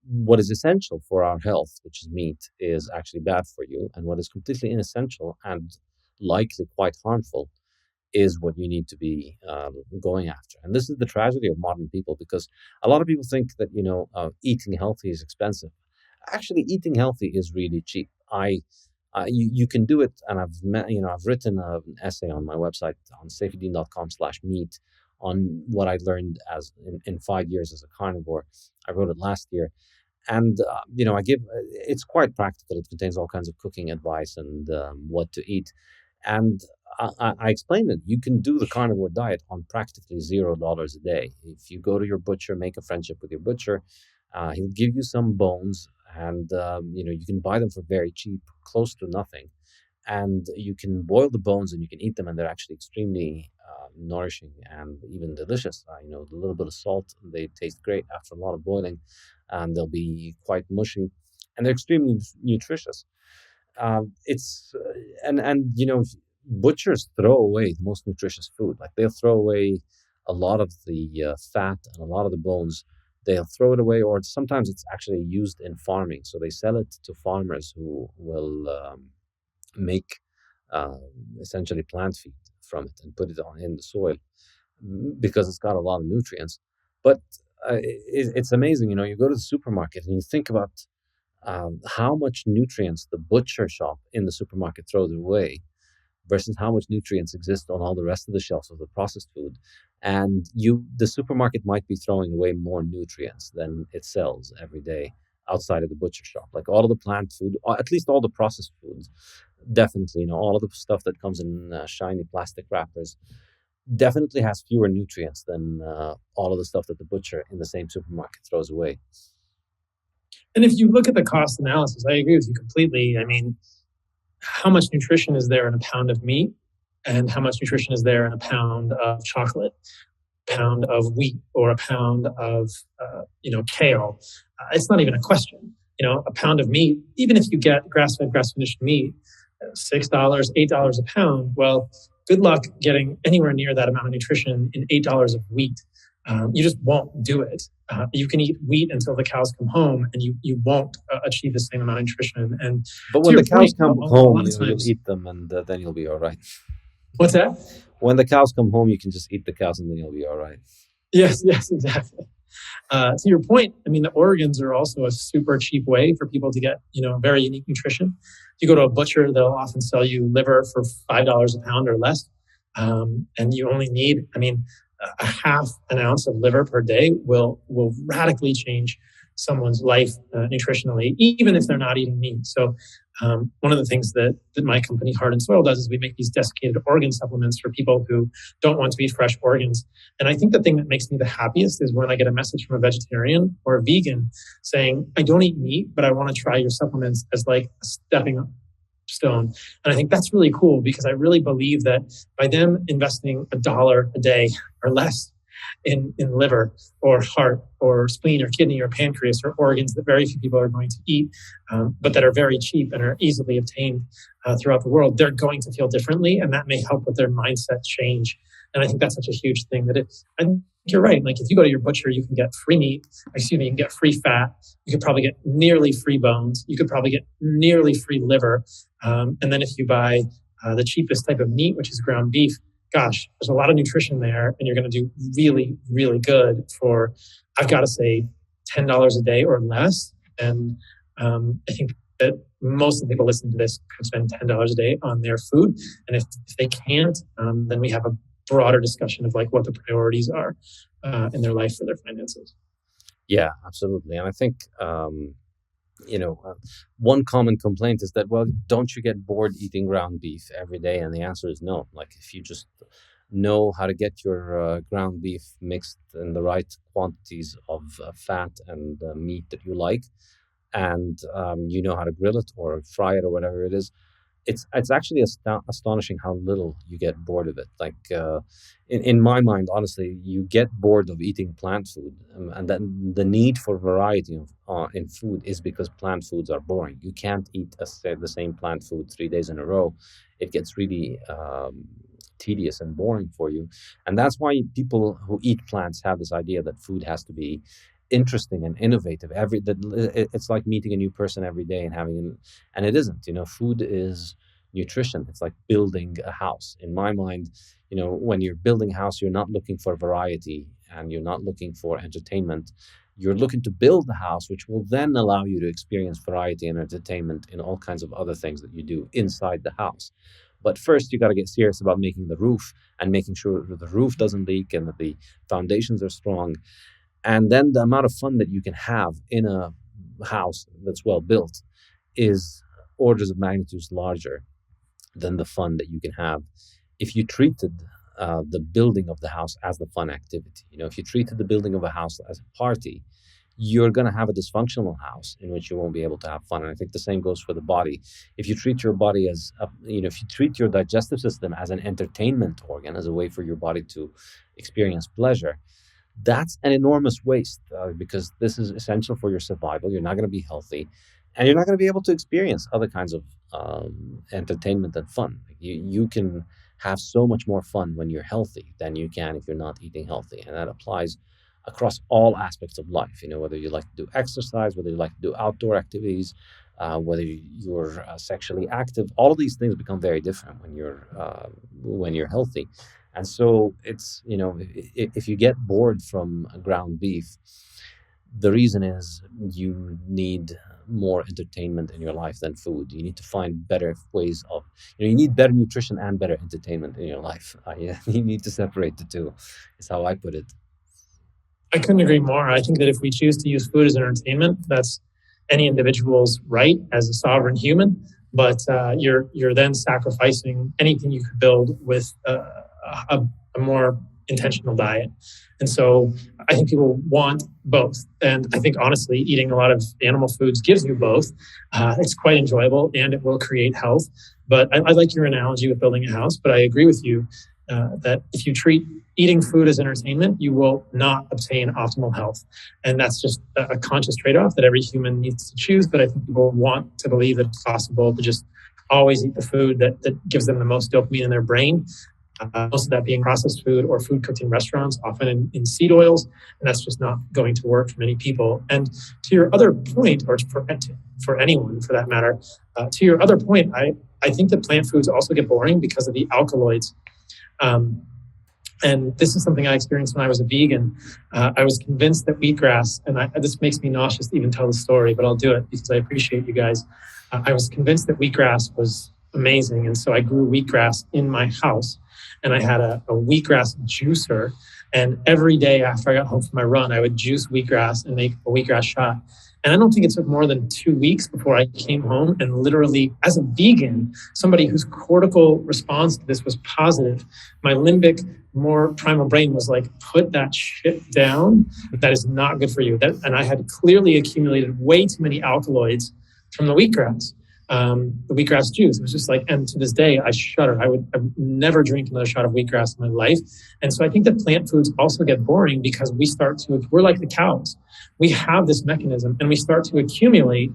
what is essential for our health, which is meat, is actually bad for you, and what is completely inessential and likely quite harmful is what you need to be going after. And this is the tragedy of modern people, because a lot of people think that eating healthy is expensive. Actually, eating healthy is really cheap. You can do it, and I've written an essay on my website on saifedean.com/meat on what I learned in 5 years as a carnivore. I wrote it last year, and it's quite practical. It contains all kinds of cooking advice and what to eat. And I explained that you can do the carnivore diet on practically $0 a day. If you go to your butcher, make a friendship with your butcher, he'll give you some bones, and you can buy them for very cheap, close to nothing. And you can boil the bones and you can eat them, and they're actually extremely nourishing and even delicious. The little bit of salt, they taste great after a lot of boiling, and they'll be quite mushy, and they're extremely nutritious. Butchers throw away the most nutritious food. Like, they'll throw away a lot of the fat and a lot of the bones. They'll throw it away, or sometimes it's actually used in farming. So they sell it to farmers who will make essentially plant feed from it and put it in the soil because it's got a lot of nutrients. But it's amazing. You go to the supermarket and you think about how much nutrients the butcher shop in the supermarket throws away versus how much nutrients exist on all the rest of the shelves of the processed food. And the supermarket might be throwing away more nutrients than it sells every day outside of the butcher shop. Like, all of the plant food, or at least all the processed foods, definitely, all of the stuff that comes in shiny plastic wrappers definitely has fewer nutrients than all of the stuff that the butcher in the same supermarket throws away. And if you look at the cost analysis, I agree with you completely. I mean, how much nutrition is there in a pound of meat, and how much nutrition is there in a pound of chocolate, pound of wheat, or a pound of kale? It's not even a question. A pound of meat, even if you get grass-fed, grass-finished meat, $6, $8 a pound, well, good luck getting anywhere near that amount of nutrition in $8 of wheat. You just won't do it. You can eat wheat until the cows come home, and you won't achieve the same amount of nutrition. But when the cows come home, you'll eat them, and then you'll be all right. What's that? When the cows come home, you can just eat the cows, and then you'll be all right. Yes, exactly. To your point, I mean, the organs are also a super cheap way for people to get, very unique nutrition. If you go to a butcher, they'll often sell you liver for $5 a pound or less. And you only need, a half an ounce of liver per day will radically change someone's life nutritionally, even if they're not eating meat. So one of the things that my company, Heart and Soil, does is we make these desiccated organ supplements for people who don't want to eat fresh organs. And I think the thing that makes me the happiest is when I get a message from a vegetarian or a vegan saying, I don't eat meat, but I want to try your supplements as like a stepping stone. And I think that's really cool because I really believe that by them investing $1 a day or less in liver or heart or spleen or kidney or pancreas or organs that very few people are going to eat, but that are very cheap and are easily obtained throughout the world, they're going to feel differently, and that may help with their mindset change. And I think that's such a huge thing that I think you're right. Like if you go to your butcher, you can get free meat, you can get free fat. You could probably get nearly free bones. You could probably get nearly free liver. And then if you buy the cheapest type of meat, which is ground beef, gosh, there's a lot of nutrition there, and you're going to do really, really good for, I've got to say, $10 a day or less. And I think that most of the people listening to this could spend $10 a day on their food. And if they can't, then we have a broader discussion of like what the priorities are in their life for their finances. Yeah, absolutely. And I think, one common complaint is that, well, don't you get bored eating ground beef every day? And the answer is no. Like if you just know how to get your ground beef mixed in the right quantities of fat and meat that you like, and you know how to grill it or fry it or whatever it is, it's actually astonishing how little you get bored of it. Like in my mind, honestly, you get bored of eating plant food, and then the need for variety in food is because plant foods are boring. You can't eat the same plant food 3 days in a row. It gets really tedious and boring for you, and that's why people who eat plants have this idea that food has to be interesting and innovative. It's like meeting a new person every day and it isn't. Food is nutrition. It's like building a house. In my mind, when you're building a house, you're not looking for variety and you're not looking for entertainment. You're looking to build a house, which will then allow you to experience variety and entertainment in all kinds of other things that you do inside the house. But first, you got to get serious about making the roof and making sure that the roof doesn't leak and that the foundations are strong. And then the amount of fun that you can have in a house that's well built is orders of magnitudes larger than the fun that you can have if you treated the building of the house as the fun activity. If you treated the building of a house as a party, you're going to have a dysfunctional house in which you won't be able to have fun. And I think the same goes for the body. If you treat your body as, if you treat your digestive system as an entertainment organ, as a way for your body to experience pleasure, that's an enormous waste because this is essential for your survival. You're not going to be healthy, and you're not going to be able to experience other kinds of entertainment and fun. You can have so much more fun when you're healthy than you can if you're not eating healthy, and that applies across all aspects of life. Whether you like to do exercise, whether you like to do outdoor activities, whether you're sexually active, all of these things become very different when you're healthy. And so it's, if you get bored from ground beef, the reason is you need more entertainment in your life than food. You need to find better ways of, you need better nutrition and better entertainment in your life. You need to separate the two, is how I put it. I couldn't agree more. I think that if we choose to use food as entertainment, that's any individual's right as a sovereign human. But you're then sacrificing anything you could build with a more intentional diet. And so I think people want both. And I think, honestly, eating a lot of animal foods gives you both. It's quite enjoyable and it will create health. But I like your analogy with building a house, but I agree with you that if you treat eating food as entertainment, you will not obtain optimal health. And that's just a conscious trade-off that every human needs to choose. But I think people want to believe that it's possible to just always eat the food that gives them the most dopamine in their brain. Most of that being processed food or food cooked in restaurants, often in seed oils. And that's just not going to work for many people. And to your other point, or for anyone for that matter, to your other point, I think that plant foods also get boring because of the alkaloids. And this is something I experienced when I was a vegan. I was convinced that wheatgrass, and this makes me nauseous to even tell the story, but I'll do it because I appreciate you guys. I was convinced that wheatgrass was amazing. And so I grew wheatgrass in my house, and I had a wheatgrass juicer. And every day after I got home from my run, I would juice wheatgrass and make a wheatgrass shot. And I don't think it took more than 2 weeks before I came home and literally, as a vegan, somebody whose cortical response to this was positive, my limbic, more primal brain was like, put that shit down. That is not good for you. And I had clearly accumulated way too many alkaloids from the wheatgrass. The wheatgrass juice. It was just like, and to this day, I shudder. I would never drink another shot of wheatgrass in my life. And so I think that plant foods also get boring because we're like the cows. We have this mechanism and we start to accumulate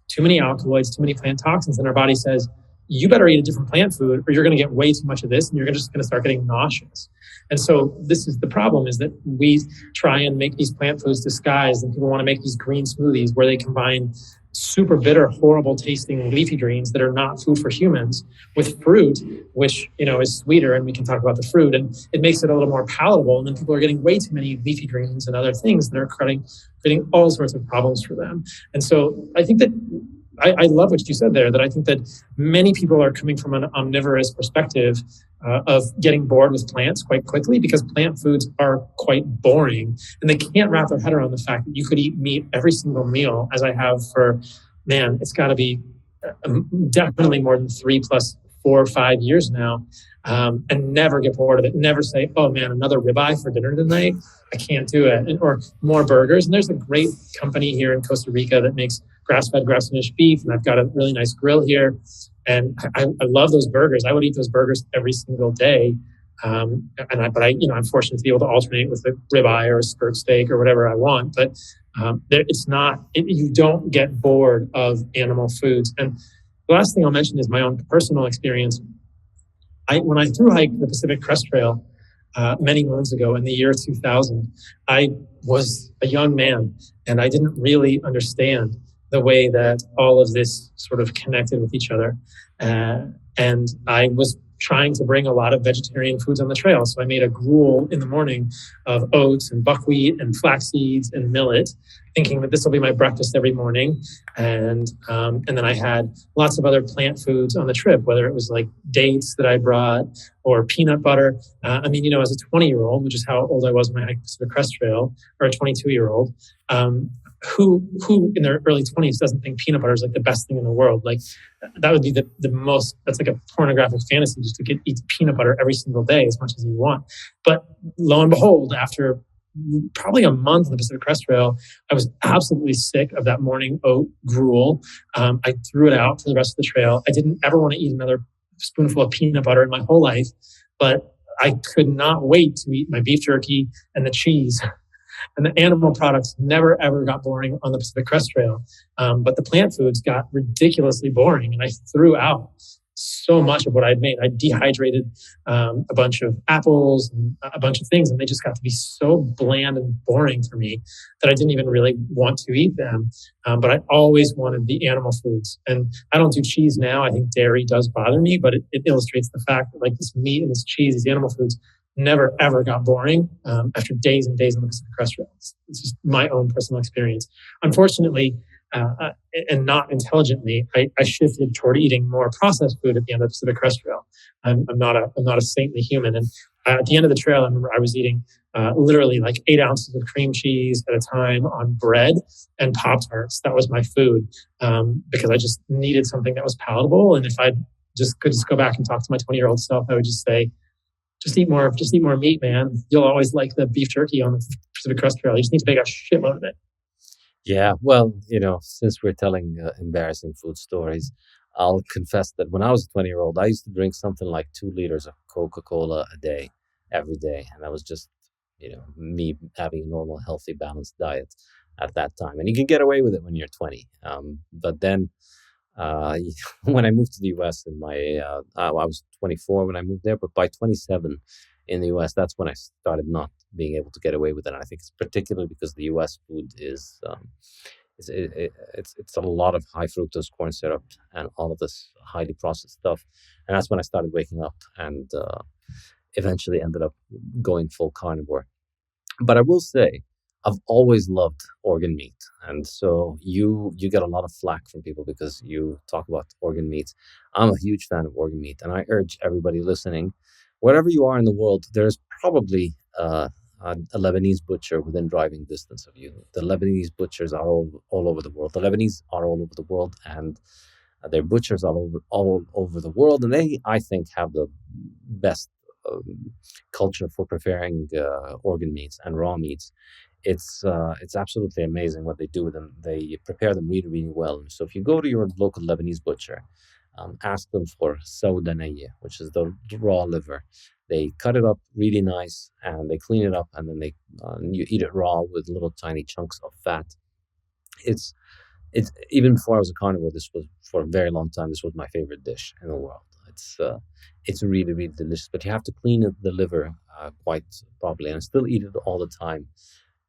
too many alkaloids, too many plant toxins, and our body says, you better eat a different plant food or you're going to get way too much of this and you're just going to start getting nauseous. And so this is the problem, is that we try and make these plant foods disguised, and people want to make these green smoothies where they combine super bitter, horrible tasting leafy greens that are not food for humans with fruit, which, is sweeter. And we can talk about the fruit, and it makes it a little more palatable. And then people are getting way too many leafy greens and other things that are creating all sorts of problems for them. And so I think that I love what you said there, that I think that many people are coming from an omnivorous perspective of getting bored with plants quite quickly, because plant foods are quite boring, and they can't wrap their head around the fact that you could eat meat every single meal, as I have for, it's got to be definitely more than 3 plus 4 or 5 years now, and never get bored of it. Never say, oh man, another ribeye for dinner tonight. I can't do it. Or more burgers. And there's a great company here in Costa Rica that makes grass-fed, grass-finished beef, and I've got a really nice grill here. And I love those burgers. I would eat those burgers every single day. I'm fortunate to be able to alternate with a ribeye or a skirt steak or whatever I want. But you don't get bored of animal foods. And the last thing I'll mention is my own personal experience. When I thru hiked the Pacific Crest Trail many moons ago in the year 2000, I was a young man, and I didn't really understand the way that all of this sort of connected with each other. And I was trying to bring a lot of vegetarian foods on the trail. So I made a gruel in the morning of oats and buckwheat and flax seeds and millet, thinking that this will be my breakfast every morning. And then I had lots of other plant foods on the trip, whether it was like dates that I brought or peanut butter. As a 20-year-old, which is how old I was when I hiked the Pacific Crest Trail, or a 22-year-old, who in their early 20s doesn't think peanut butter is like the best thing in the world? Like, that would be the most, that's like a pornographic fantasy, just to eat peanut butter every single day as much as you want. But lo and behold, after probably a month on the Pacific Crest Trail, I was absolutely sick of that morning oat gruel. I threw it out for the rest of the trail. I didn't ever want to eat another spoonful of peanut butter in my whole life, but I could not wait to eat my beef jerky and the cheese. And the animal products never, ever got boring on the Pacific Crest Trail. But the plant foods got ridiculously boring. And I threw out so much of what I'd made. I dehydrated a bunch of apples and a bunch of things, and they just got to be so bland and boring for me that I didn't even really want to eat them. But I always wanted the animal foods. And I don't do cheese now. I think dairy does bother me, but it illustrates the fact that like this meat and this cheese, these animal foods, never, ever got boring after days and days on the Pacific Crest Trail. It's just my own personal experience. Unfortunately, and not intelligently, I shifted toward eating more processed food at the end of the Pacific Crest Trail. I'm not a saintly human. And at the end of the trail, I remember I was eating literally like 8 ounces of cream cheese at a time on bread and Pop-Tarts. That was my food because I just needed something that was palatable. And if I could go back and talk to my 20-year-old self, I would just say, just eat more meat, man. You'll always like the beef jerky on the Pacific Crest Trail. You just need to make a shitload of it. Yeah, well, since we're telling embarrassing food stories, I'll confess that when I was a 20-year-old, I used to drink something like 2 liters of Coca-Cola a day, every day. And that was just, me having a normal, healthy, balanced diet at that time. And you can get away with it when you're 20. But then when I moved to the US, I was 24 when I moved there, but by 27 in the US, that's when I started not being able to get away with it. And I think it's particularly because the US food is it's a lot of high fructose corn syrup and all of this highly processed stuff. And that's when I started waking up and eventually ended up going full carnivore. But I will say, I've always loved organ meat, and so you get a lot of flack from people because you talk about organ meat. I'm a huge fan of organ meat, and I urge everybody listening, wherever you are in the world, there's probably a Lebanese butcher within driving distance of you. The Lebanese butchers are all over the world. The Lebanese are all over the world, and their butchers all over the world, and they, I think, have the best culture for preparing organ meats and raw meats. It's absolutely amazing what they do with them. They prepare them really, really well. So if you go to your local Lebanese butcher, ask them for Saifedean, which is the raw liver. They cut it up really nice and they clean it up, and then you eat it raw with little tiny chunks of fat. It's even before I was a carnivore, this was, for a very long time, this was my favorite dish in the world. It's really, really delicious, but you have to clean the liver quite properly, and I still eat it all the time.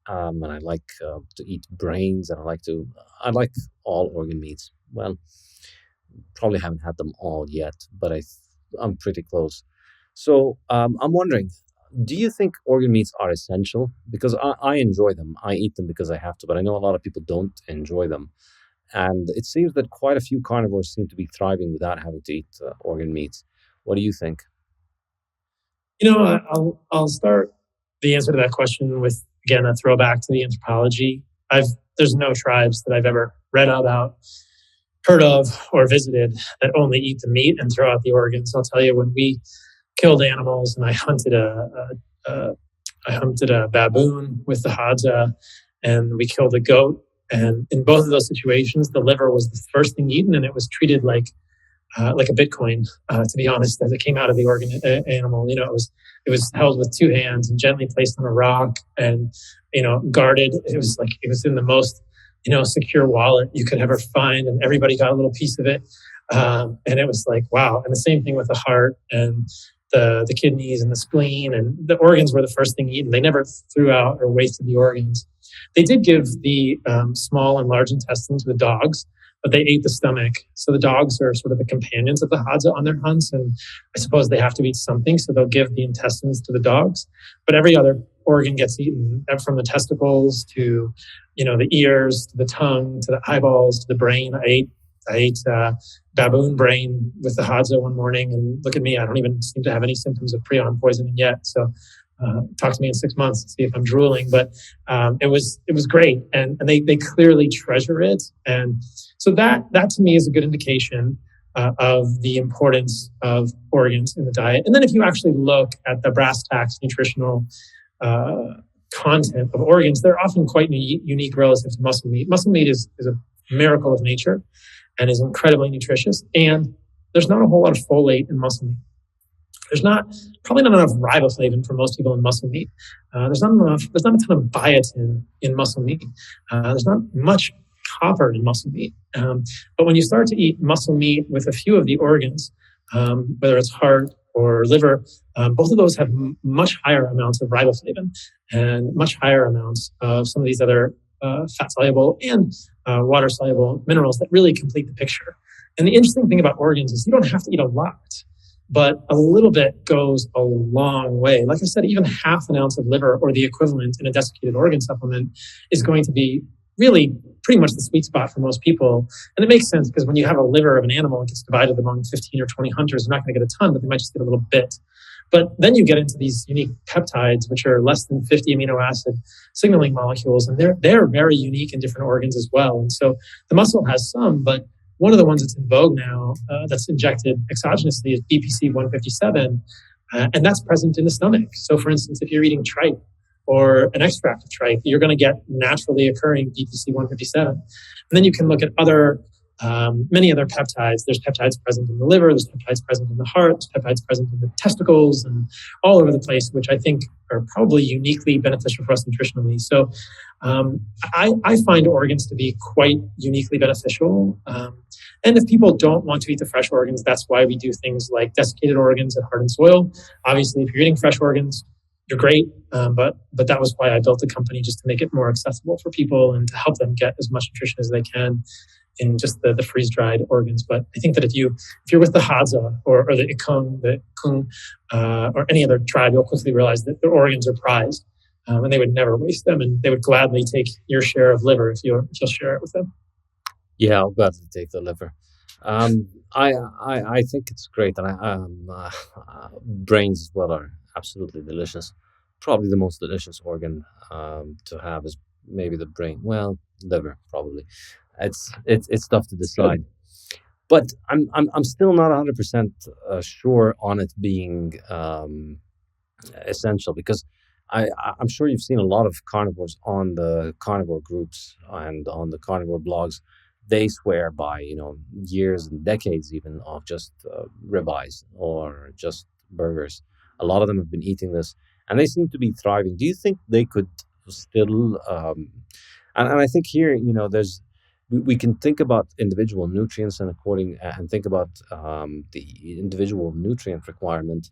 And I like to eat brains, and I like all organ meats. Well, probably haven't had them all yet, but I'm pretty close. So I'm wondering, do you think organ meats are essential? Because I enjoy them. I eat them because I have to, but I know a lot of people don't enjoy them. And it seems that quite a few carnivores seem to be thriving without having to eat organ meats. What do you think? I'll start the answer to that question with, again, a throwback to the Anthropology. There's no tribes that I've ever read about, heard of, or visited that only eat the meat and throw out the organs. I'll tell you, when we killed animals and I hunted a baboon with the Hazda, and we killed a goat. And in both of those situations, the liver was the first thing eaten, and it was treated like a Bitcoin, to be honest, as it came out of the animal. It was held with two hands and gently placed on a rock, and guarded. It was in the most secure wallet you could ever find, and everybody got a little piece of it. And it was like, wow. And the same thing with the heart and the kidneys and the spleen, and the organs were the first thing eaten. They never threw out or wasted the organs. They did give the small and large intestine to the dogs, but they ate the stomach. So the dogs are sort of the companions of the Hadza on their hunts, and I suppose they have to eat something, so they'll give the intestines to the dogs. But every other organ gets eaten, from the testicles to the ears to the tongue to the eyeballs to the brain. I ate baboon brain with the Hadza one morning, and look at me, I don't even seem to have any symptoms of prion poisoning yet. So talk to me in 6 months and see if I'm drooling. But it was great, and they clearly treasure it, and so that to me is a good indication of the importance of organs in the diet. And then if you actually look at the brass tacks nutritional content of organs, they're often quite unique relative to muscle meat. Muscle meat is a miracle of nature and is incredibly nutritious. And there's not a whole lot of folate in muscle meat. There's probably not enough riboflavin for most people in muscle meat. There's not a ton of biotin in muscle meat. There's not much copper in muscle meat. But when you start to eat muscle meat with a few of the organs, whether it's heart or liver, both of those have much higher amounts of riboflavin and much higher amounts of some of these other fat-soluble and water-soluble minerals that really complete the picture. And the interesting thing about organs is you don't have to eat a lot, but a little bit goes a long way. Like I said, even half an ounce of liver or the equivalent in a desiccated organ supplement is going to be really pretty much the sweet spot for most people. And it makes sense because when you have a liver of an animal, it gets divided among 15 or 20 hunters. They're not going to get a ton, but they might just get a little bit. But then you get into these unique peptides, which are less than 50 amino acid signaling molecules, and they're very unique in different organs as well. And so the muscle has some, but one of the ones that's in vogue now that's injected exogenously is BPC 157, and that's present in the stomach. So for instance, if you're eating tripe or an extract of tripe, you're going to get naturally occurring BPC 157. And then you can look at many other peptides. There's peptides present in the liver, there's peptides present in the heart, there's peptides present in the testicles, and all over the place, which I think are probably uniquely beneficial for us nutritionally. So I find organs to be quite uniquely beneficial. And if people don't want to eat the fresh organs, that's why we do things like desiccated organs at Heart and Soil. Obviously, if you're eating fresh organs, you're great. But that was why I built the company, just to make it more accessible for people and to help them get as much nutrition as they can. in just the freeze dried organs. But I think that if you're with the Hazda or the Kung, or any other tribe, you'll quickly realize that their organs are prized, and they would never waste them, and they would gladly take your share of liver if you'll share it with them. Yeah, I'll gladly take the liver. I think it's great, and brains as well are absolutely delicious. Probably the most delicious organ to have is maybe the brain. Well, liver probably. It's tough to decide, but I'm still not 100% sure on it being essential, because I'm sure you've seen a lot of carnivores on the carnivore groups and on the carnivore blogs. They swear by, years and decades even of just ribeyes or just burgers. A lot of them have been eating this, and they seem to be thriving. Do you think they could still? And I think here, there's we can think about individual nutrients and think about the individual nutrient requirement.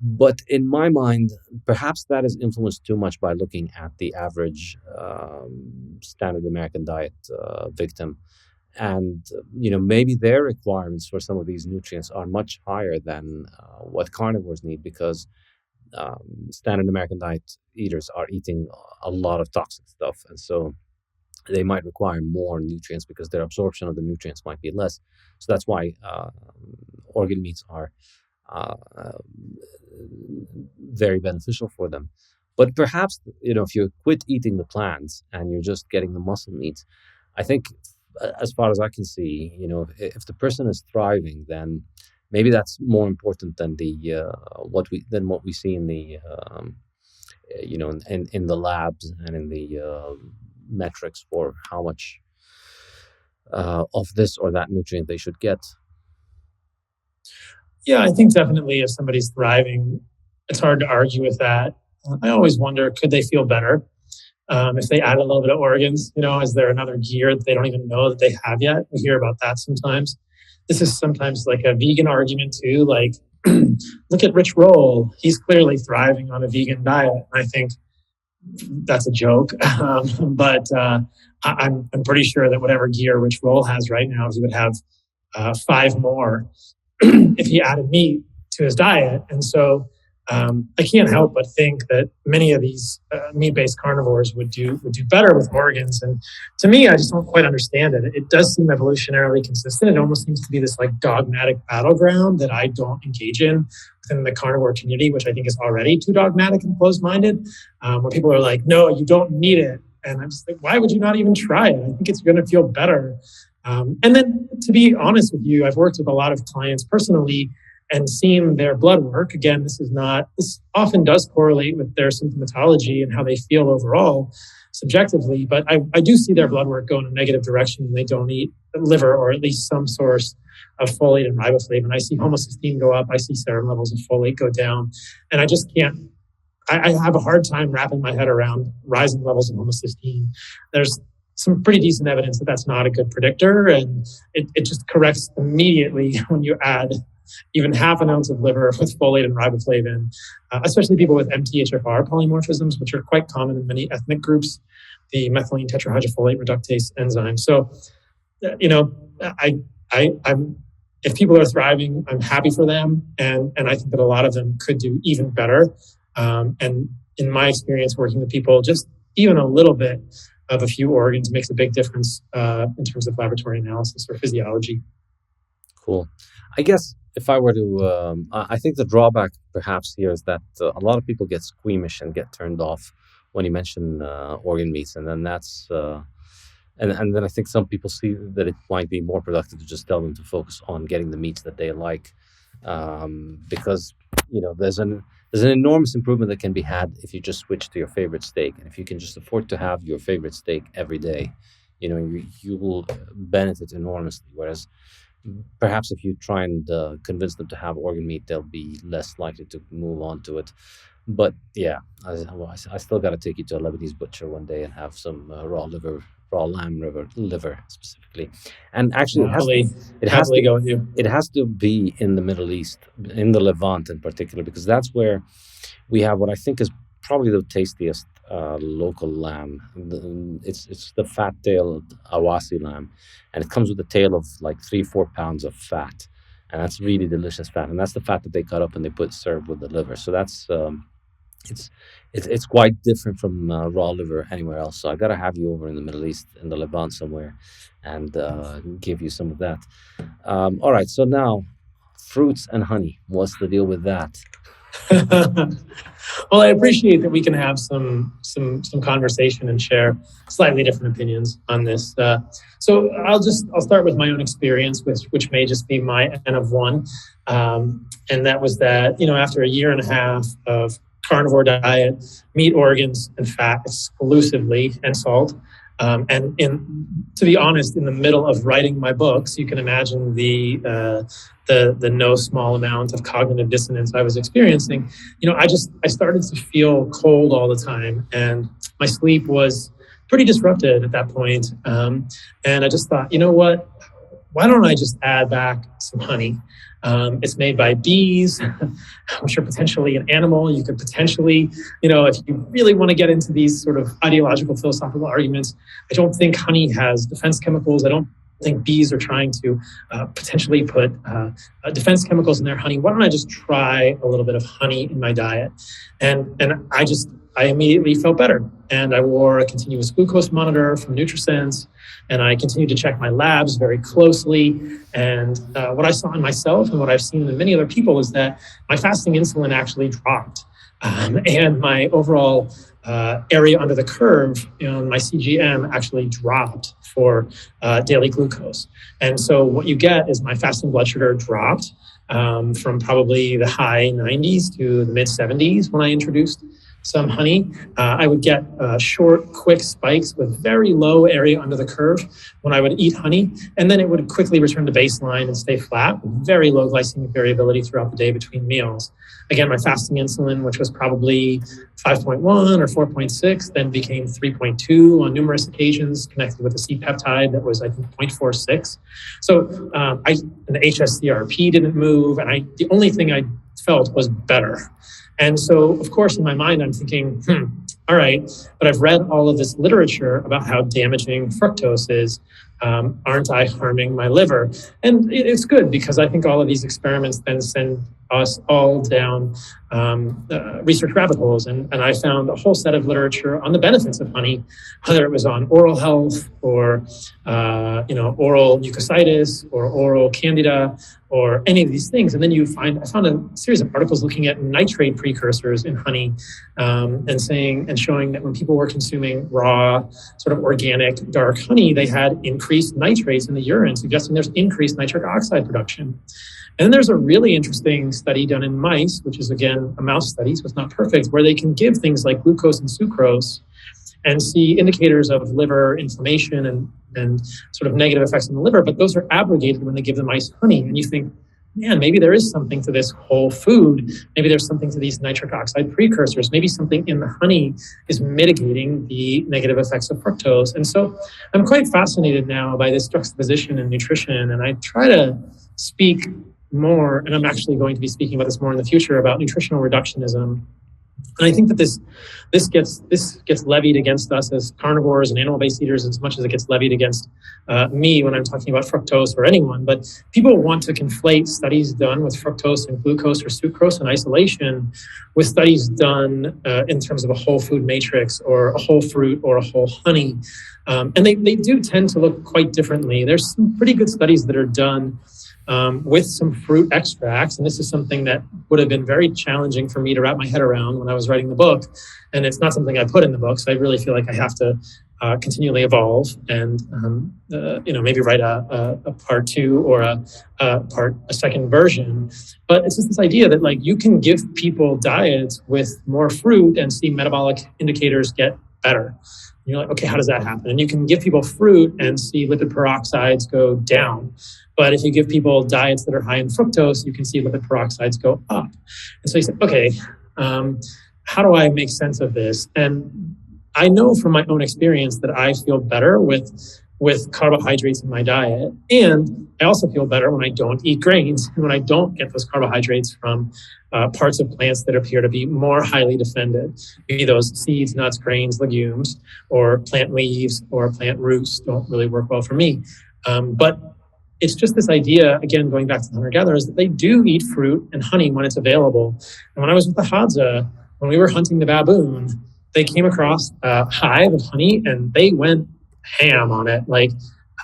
But in my mind, perhaps that is influenced too much by looking at the average standard American diet victim. And, maybe their requirements for some of these nutrients are much higher than what carnivores need, because standard American diet eaters are eating a lot of toxic stuff. And so they might require more nutrients because their absorption of the nutrients might be less. So that's why organ meats are very beneficial for them. But perhaps, if you quit eating the plants and you're just getting the muscle meat, I think, as far as I can see, if the person is thriving, then maybe that's more important than what we see in the in the labs and in the metrics for how much of this or that nutrient they should get. Yeah, I think definitely if somebody's thriving, it's hard to argue with that. I always wonder, could they feel better if they add a little bit of organs? Is there another gear that they don't even know that they have yet? We hear about that sometimes. This is sometimes like a vegan argument too. Like, look at Rich Roll. He's clearly thriving on a vegan diet. I think that's a joke. But I'm pretty sure that whatever gear Rich Roll has right now, he would have 5 more if he added meat to his diet. And so I can't help but think that many of these meat-based carnivores would do better with organs. And to me, I just don't quite understand it. It does seem evolutionarily consistent. It almost seems to be this like dogmatic battleground that I don't engage in within the carnivore community, which I think is already too dogmatic and closed-minded, where people are like, no, you don't need it. And I'm just like, why would you not even try it? I think it's going to feel better. And then, to be honest with you, I've worked with a lot of clients personally and seen their blood work. Again, this often does correlate with their symptomatology and how they feel overall subjectively. But I do see their blood work go in a negative direction when they don't eat liver or at least some source of folate and riboflavin. I see homocysteine go up. I see serum levels of folate go down. And I just can't. I have a hard time wrapping my head around rising levels of homocysteine. There's some pretty decent evidence that that's not a good predictor, and it just corrects immediately when you add even half an ounce of liver with folate and riboflavin, especially people with MTHFR polymorphisms, which are quite common in many ethnic groups, the methylene tetrahydrofolate reductase enzyme. So, I'm if people are thriving, I'm happy for them, and I think that a lot of them could do even better. And in my experience working with people, just even a little bit of a few organs makes a big difference in terms of laboratory analysis or physiology. Cool. I guess if I were to, I think the drawback perhaps here is that a lot of people get squeamish and get turned off when you mention organ meats, and then that's, and then I think some people see that it might be more productive to just tell them to focus on getting the meats that they like, because there's an enormous improvement that can be had if you just switch to your favorite steak, and if you can just afford to have your favorite steak every day, you will benefit enormously. Whereas perhaps if you try and convince them to have organ meat, they'll be less likely to move on to it. But yeah, I still got to take you to a Lebanese butcher one day and have some raw lamb liver specifically. And actually, it has to be in the Middle East, in the Levant in particular, because that's where we have what I think is probably the tastiest local lamb. It's the fat-tailed Awasi lamb, and it comes with a tail of like 3-4 pounds of fat, and that's really delicious fat. And that's the fat that they cut up and they put served with the liver. So that's it's it's quite different from raw liver anywhere else. So I gotta have you over in the Middle East, in the Levant somewhere, and give you some of that. All right. So now, fruits and honey. What's the deal with that? Well, I appreciate that we can have some conversation and share slightly different opinions on this. So I'll start with my own experience, which may just be my N of one, and that was that after a year and a half of carnivore diet, meat, organs, and fat exclusively, and salt. And to be honest, in the middle of writing my books, you can imagine the no small amount of cognitive dissonance I was experiencing. I started to feel cold all the time, and my sleep was pretty disrupted at that point. And I just thought, you know what? Why don't I just add back some honey? It's made by bees. I'm sure potentially an animal. You could potentially, if you really want to get into these sort of ideological, philosophical arguments, I don't think honey has defense chemicals. I don't think bees are trying to potentially put defense chemicals in their honey. Why don't I just try a little bit of honey in my diet? And I immediately felt better. And I wore a continuous glucose monitor from Nutrisense, and I continued to check my labs very closely. And what I saw in myself and what I've seen in many other people is that my fasting insulin actually dropped. And my overall area under the curve, my CGM actually dropped for daily glucose. And so what you get is my fasting blood sugar dropped from probably the high 90s to the mid 70s when I introduced some honey. I would get short, quick spikes with very low area under the curve when I would eat honey, and then it would quickly return to baseline and stay flat with very low glycemic variability throughout the day between meals. Again, my fasting insulin, which was probably 5.1 or 4.6, then became 3.2 on numerous occasions, connected with a C-peptide that was, I think, 0.46. So the HSCRP didn't move, and the only thing I felt was better. And so, of course, in my mind, I'm thinking, all right, but I've read all of this literature about how damaging fructose is. Aren't I harming my liver? And it's good, because I think all of these experiments then send us all down research rabbit holes. And I found a whole set of literature on the benefits of honey, whether it was on oral health or oral mucositis or oral candida or any of these things. And then I found a series of articles looking at nitrate precursors in honey, and showing that when people were consuming raw, sort of organic, dark honey, they had increased nitrates in the urine, suggesting there's increased nitric oxide production. And then there's a really interesting study done in mice, which is, again, a mouse study, so it's not perfect, where they can give things like glucose and sucrose and see indicators of liver inflammation and sort of negative effects on the liver, but those are abrogated when they give the mice honey. And you think, man, maybe there is something to this whole food. Maybe there's something to these nitric oxide precursors. Maybe something in the honey is mitigating the negative effects of fructose. And so I'm quite fascinated now by this juxtaposition in nutrition, and I try to speak more, and I'm actually going to be speaking about this more in the future, about nutritional reductionism. And I think that this gets levied against us as carnivores and animal-based eaters as much as it gets levied against me when I'm talking about fructose or anyone. But people want to conflate studies done with fructose and glucose or sucrose in isolation with studies done in terms of a whole food matrix or a whole fruit or a whole honey. And they do tend to look quite differently. There's some pretty good studies that are done with some fruit extracts. And this is something that would have been very challenging for me to wrap my head around when I was writing the book. And it's not something I put in the book. So I really feel like I have to continually evolve and, maybe write a part two or a second version. But it's just this idea that, like, you can give people diets with more fruit and see metabolic indicators get better. And you're like, okay, how does that happen? And you can give people fruit and see lipid peroxides go down. But if you give people diets that are high in fructose, you can see lipid peroxides go up. And so you say, okay, how do I make sense of this? And I know from my own experience that I feel better with with carbohydrates in my diet. And I also feel better when I don't eat grains and when I don't get those carbohydrates from parts of plants that appear to be more highly defended. Maybe those seeds, nuts, grains, legumes, or plant leaves or plant roots don't really work well for me. But it's just this idea, again, going back to the hunter-gatherers, that they do eat fruit and honey when it's available. And when I was with the Hazda, when we were hunting the baboon, they came across a hive of honey and they went ham on it. Like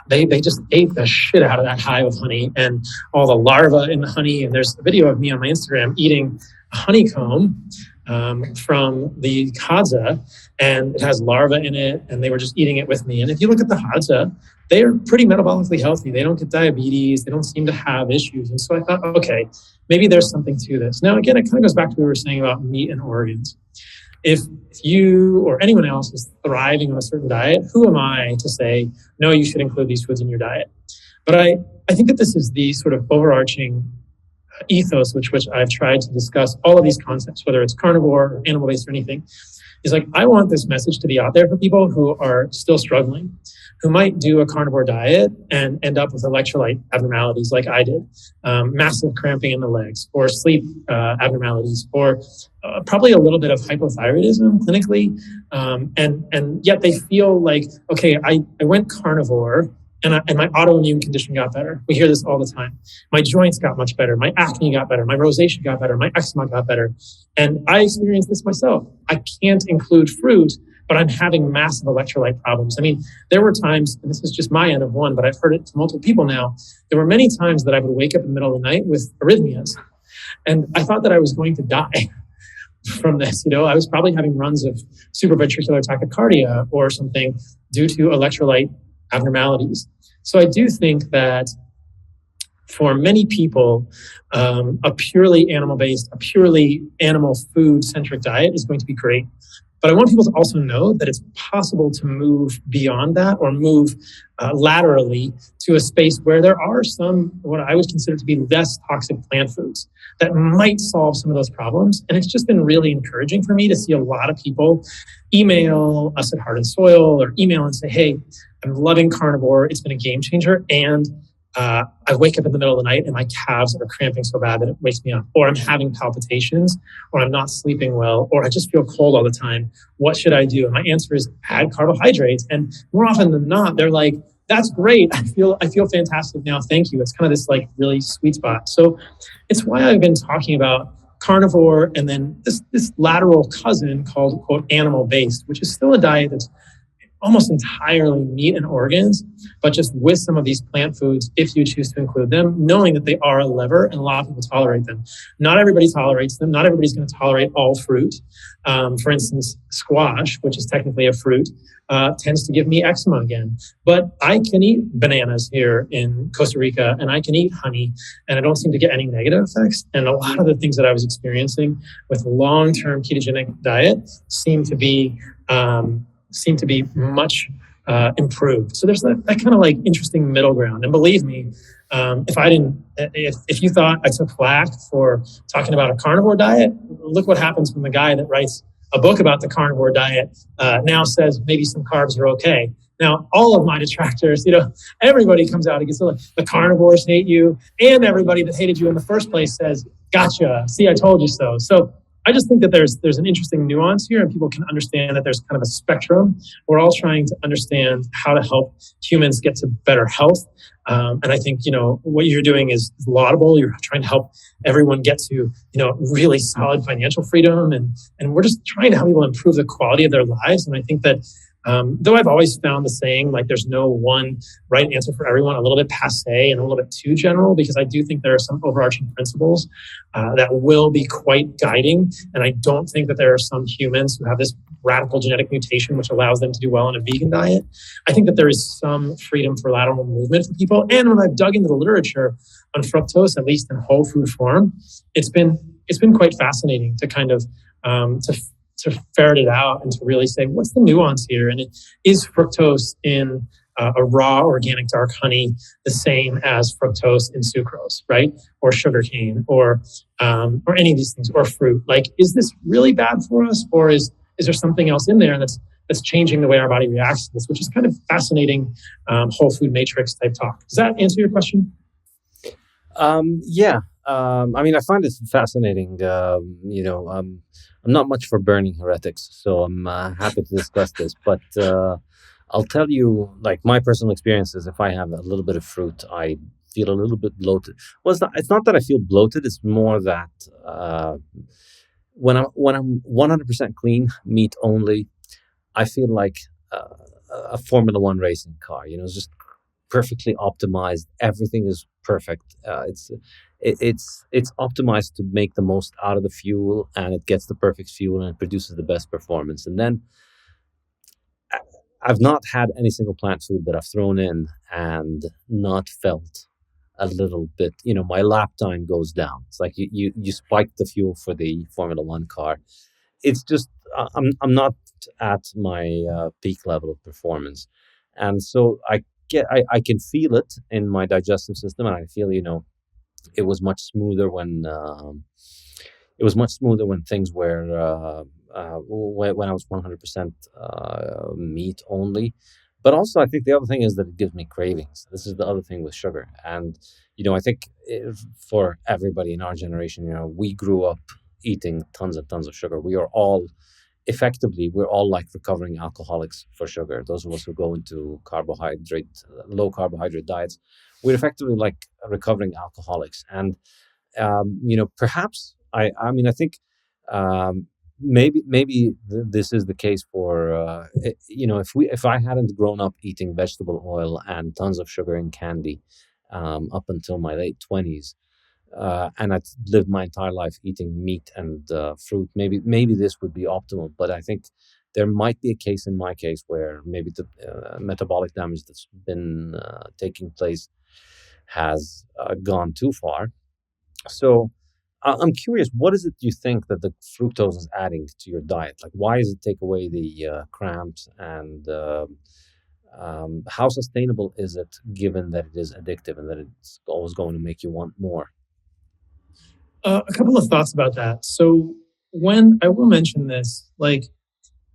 they just ate the shit out of that hive of honey and all the larvae in the honey. And there's a video of me on my Instagram eating a honeycomb from the Hazda, and it has larvae in it, and they were just eating it with me. And if you look at the Hazda, they are pretty metabolically healthy. They don't get diabetes. They don't seem to have issues. And so I thought, okay, maybe there's something to this. Now, again, it kind of goes back to what we were saying about meat and organs. If you or anyone else is thriving on a certain diet, who am I to say, no, you should include these foods in your diet? But I think that this is the sort of overarching ethos which I've tried to discuss all of these concepts, whether it's carnivore or animal-based or anything, is like, I want this message to be out there for people who are still struggling, who might do a carnivore diet and end up with electrolyte abnormalities like I did, massive cramping in the legs, or sleep abnormalities, or probably a little bit of hypothyroidism clinically. And yet they feel like, okay, I went carnivore and my autoimmune condition got better. We hear this all the time. My joints got much better. My acne got better. My rosacea got better. My eczema got better. And I experienced this myself. I can't include fruit, but I'm having massive electrolyte problems. I mean, there were times, and this is just my end of one, but I've heard it from multiple people now. There were many times that I would wake up in the middle of the night with arrhythmias. And I thought that I was going to die from this. You know, I was probably having runs of supraventricular tachycardia or something due to electrolyte abnormalities. So I do think that for many people, a purely animal-based, a purely animal food-centric diet is going to be great. But I want people to also know that it's possible to move beyond that, or move laterally to a space where there are some, what I would consider to be less toxic plant foods that might solve some of those problems. And it's just been really encouraging for me to see a lot of people email us at Heart and Soil, or email and say, hey, I'm loving carnivore. It's been a game changer. And I wake up in the middle of the night and my calves are cramping so bad that it wakes me up, or I'm having palpitations, or I'm not sleeping well, or I just feel cold all the time. What should I do? And my answer is add carbohydrates. And more often than not, they're like, that's great. I feel fantastic now. Thank you. It's kind of this like really sweet spot. So it's why I've been talking about carnivore and then this lateral cousin called, quote, animal-based, which is still a diet that's almost entirely meat and organs, but just with some of these plant foods, if you choose to include them, knowing that they are a lever and a lot of people tolerate them. Not everybody tolerates them. Not everybody's going to tolerate all fruit. For instance, squash, which is technically a fruit, tends to give me eczema again. But I can eat bananas here in Costa Rica, and I can eat honey, and I don't seem to get any negative effects. And a lot of the things that I was experiencing with long-term ketogenic diet seem to be much improved. So there's that kind of like interesting middle ground. And believe me, if you thought I took flack for talking about a carnivore diet, look what happens when the guy that writes a book about the carnivore diet now says maybe some carbs are okay. Now, all of my detractors, everybody comes out and gets the carnivores hate you, and everybody that hated you in the first place says, gotcha, see, I told you so. So I just think that there's an interesting nuance here, and people can understand that there's kind of a spectrum. We're all trying to understand how to help humans get to better health. And I think, what you're doing is laudable. You're trying to help everyone get to, really solid financial freedom. And we're just trying to help people improve the quality of their lives. And I think that though I've always found the saying, like there's no one right answer for everyone, a little bit passé and a little bit too general, because I do think there are some overarching principles that will be quite guiding. And I don't think that there are some humans who have this radical genetic mutation which allows them to do well on a vegan diet. I think that there is some freedom for lateral movement for people. And when I've dug into the literature on fructose, at least in whole food form, it's been quite fascinating to kind of to ferret it out and to really say, what's the nuance here? And is fructose in a raw organic dark honey the same as fructose in sucrose, right? Or sugarcane, or any of these things, or fruit? Like, is this really bad for us, or is there something else in there that's that's changing the way our body reacts to this, which is kind of fascinating whole food matrix type talk. Does that answer your question? Yeah. I mean, I find it fascinating. I'm not much for burning heretics, so I'm happy to discuss this. But I'll tell you, like, my personal experience is if I have a little bit of fruit, I feel a little bit bloated. Well, it's not that I feel bloated. It's more that when I'm 100% clean, meat only, I feel like a Formula One racing car. It's just perfectly optimized. Everything is perfect. It's optimized to make the most out of the fuel, and it gets the perfect fuel, and it produces the best performance. And then I've not had any single plant food that I've thrown in and not felt a little bit. My lap time goes down. It's like you spike the fuel for the Formula One car. It's just I'm not at my peak level of performance, and so I can feel it in my digestive system, and I feel it was much smoother when things were when I was 100% meat only. But also, I think the other thing is that it gives me cravings. This is the other thing with sugar, and I think for everybody in our generation, we grew up eating tons and tons of sugar. We're all like recovering alcoholics for sugar. Those of us who go into low carbohydrate diets, we're effectively like recovering alcoholics. And perhaps I think maybe this is the case for if I hadn't grown up eating vegetable oil and tons of sugar and candy up until my late 20s. And I'd lived my entire life eating meat and fruit. Maybe this would be optimal, but I think there might be a case in my case where maybe the metabolic damage that's been taking place has gone too far. So I'm curious, what is it you think that the fructose is adding to your diet? Like, why does it take away the cramps, and how sustainable is it given that it is addictive and that it's always going to make you want more? A couple of thoughts about that. So when I will mention this, like,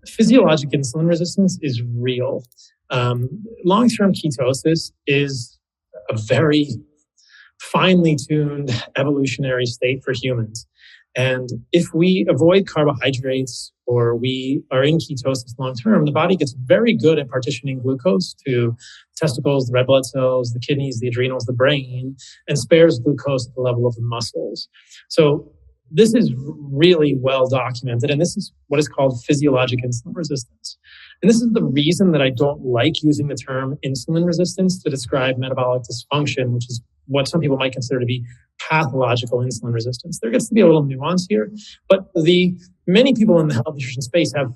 physiologic insulin resistance is real. Long-term ketosis is a very finely tuned evolutionary state for humans. And if we avoid carbohydrates or we are in ketosis long term, the body gets very good at partitioning glucose to testicles, the red blood cells, the kidneys, the adrenals, the brain, and spares glucose at the level of the muscles. So this is really well documented, and this is what is called physiologic insulin resistance. And this is the reason that I don't like using the term insulin resistance to describe metabolic dysfunction, which is what some people might consider to be pathological insulin resistance. There gets to be a little nuance here, but many people in the health nutrition space have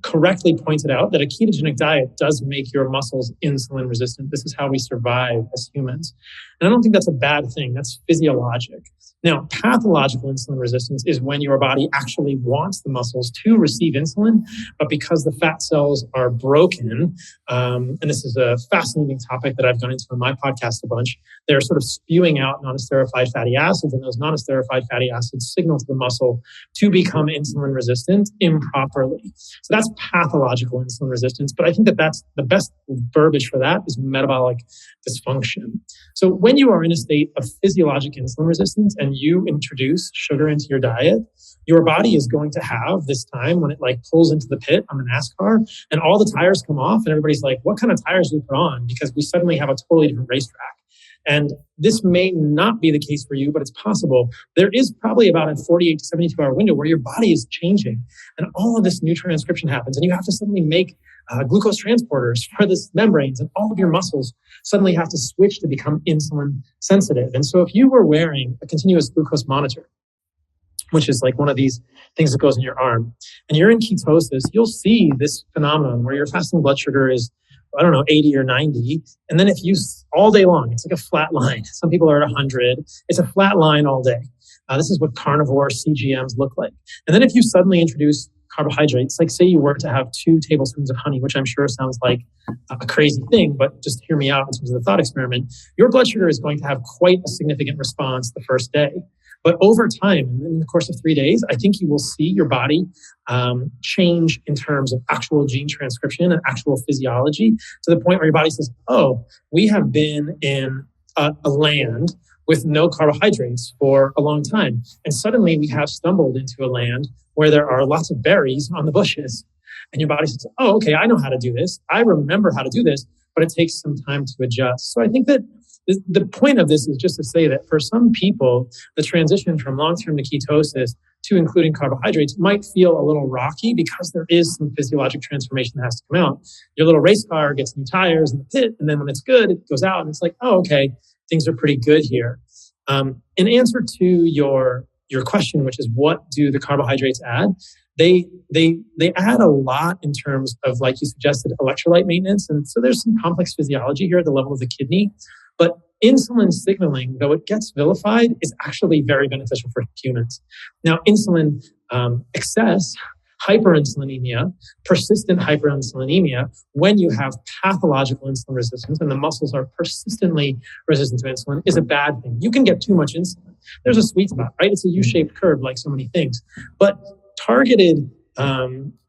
correctly pointed out that a ketogenic diet does make your muscles insulin resistant. This is how we survive as humans. And I don't think that's a bad thing. That's physiologic. Now, pathological insulin resistance is when your body actually wants the muscles to receive insulin, but because the fat cells are broken, and this is a fascinating topic that I've gone into in my podcast a bunch, they're sort of spewing out non-esterified fatty acids, and those non-esterified fatty acids signal to the muscle to become insulin resistant improperly. So that's pathological insulin resistance, but I think that's the best verbiage for that is metabolic dysfunction. So when you are in a state of physiologic insulin resistance and you introduce sugar into your diet, your body is going to have this time when it like pulls into the pit on the NASCAR and all the tires come off and everybody's like, what kind of tires do we put on? Because we suddenly have a totally different racetrack. And this may not be the case for you, but it's possible. There is probably about a 48 to 72 hour window where your body is changing and all of this new transcription happens and you have to suddenly make glucose transporters for this membranes, and all of your muscles suddenly have to switch to become insulin sensitive. And so if you were wearing a continuous glucose monitor, which is like one of these things that goes in your arm, and you're in ketosis, you'll see this phenomenon where your fasting blood sugar is, 80 or 90. And then if you, all day long, it's like a flat line. Some people are at 100. It's a flat line all day. This is what carnivore CGMs look like. And then if you suddenly introduce carbohydrates, like say you were to have 2 tablespoons of honey, which I'm sure sounds like a crazy thing, but just hear me out in terms of the thought experiment, your blood sugar is going to have quite a significant response the first day. But over time, in the course of 3 days, I think you will see your body change in terms of actual gene transcription and actual physiology to the point where your body says, oh, we have been in a land with no carbohydrates for a long time. And suddenly we have stumbled into a land where there are lots of berries on the bushes. And your body says, oh, okay, I know how to do this. I remember how to do this, but it takes some time to adjust. So I think that the point of this is just to say that for some people, the transition from long-term to ketosis to including carbohydrates might feel a little rocky because there is some physiologic transformation that has to come out. Your little race car gets new tires in the pit, and then when it's good, it goes out and it's like, oh, okay, things are pretty good here. In answer to your question, which is what do the carbohydrates add? They add a lot in terms of, like you suggested, electrolyte maintenance. And so there's some complex physiology here at the level of the kidney. But insulin signaling, though it gets vilified, is actually very beneficial for humans. Now, insulin excess, hyperinsulinemia, persistent hyperinsulinemia, when you have pathological insulin resistance and the muscles are persistently resistant to insulin, is a bad thing. You can get too much insulin. There's a sweet spot, right? It's a U-shaped curve like so many things. But targeted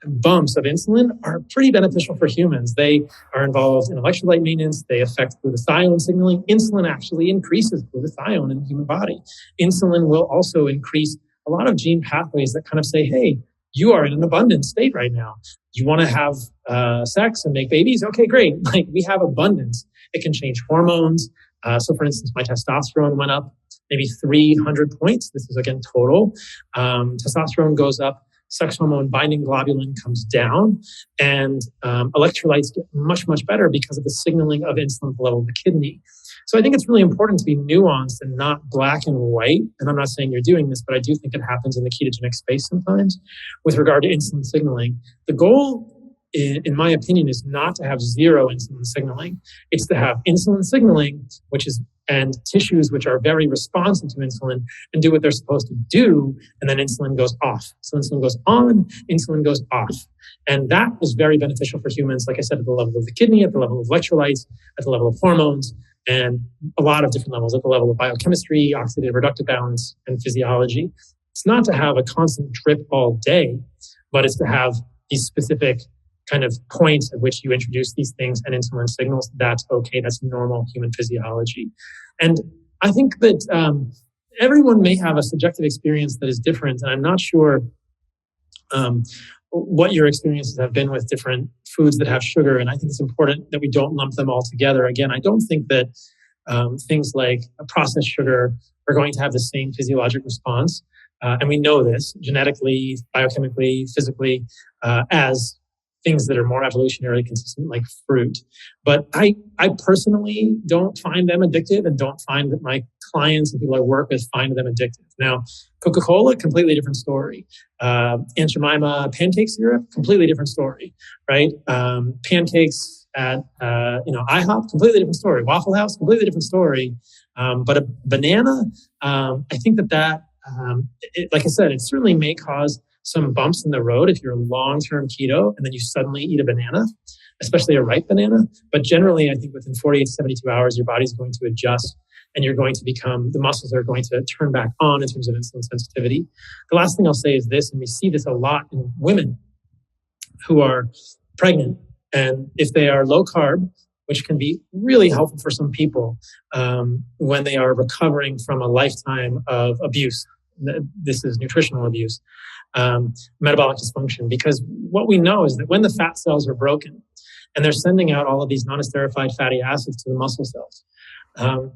bumps of insulin are pretty beneficial for humans. They are involved in electrolyte maintenance. They affect glutathione signaling. Insulin actually increases glutathione in the human body. Insulin will also increase a lot of gene pathways that kind of say, hey, you are in an abundant state right now. You want to have sex and make babies? Okay, great. Like, we have abundance. It can change hormones. So for instance, my testosterone went up maybe 300 points. This is again total. Testosterone goes up. Sex hormone binding globulin comes down, and electrolytes get much, much better because of the signaling of insulin at the level of the kidney. So I think it's really important to be nuanced and not black and white. And I'm not saying you're doing this, but I do think it happens in the ketogenic space sometimes with regard to insulin signaling. The goal, in my opinion, is not to have zero insulin signaling. It's to have insulin signaling, and tissues which are very responsive to insulin and do what they're supposed to do, and then insulin goes off. So insulin goes on, insulin goes off. And that is very beneficial for humans, like I said, at the level of the kidney, at the level of electrolytes, at the level of hormones, and a lot of different levels, at the level of biochemistry, oxidative reductive balance, and physiology. It's not to have a constant drip all day, but it's to have these specific kind of points at which you introduce these things and insulin signals. That's okay. That's normal human physiology. And I think that everyone may have a subjective experience that is different. And I'm not sure what your experiences have been with different foods that have sugar. And I think it's important that we don't lump them all together. Again, I don't think that things like processed sugar are going to have the same physiologic response. And we know this genetically, biochemically, physically, as things that are more evolutionarily consistent, like fruit. But I personally don't find them addictive, and don't find that my clients and people I work with find them addictive. Now, Coca-Cola, completely different story. Aunt Jemima pancake syrup, completely different story, right? Pancakes at IHOP, completely different story. Waffle House, completely different story. But a banana, I think that like I said, it certainly may cause some bumps in the road if you're long-term keto and then you suddenly eat a banana, especially a ripe banana. But generally, I think within 48 to 72 hours, your body's going to adjust and you're going to the muscles are going to turn back on in terms of insulin sensitivity. The last thing I'll say is this, and we see this a lot in women who are pregnant. And if they are low carb, which can be really helpful for some people when they are recovering from a lifetime of abuse. This is nutritional abuse. Metabolic dysfunction, because what we know is that when the fat cells are broken and they're sending out all of these non-esterified fatty acids to the muscle cells,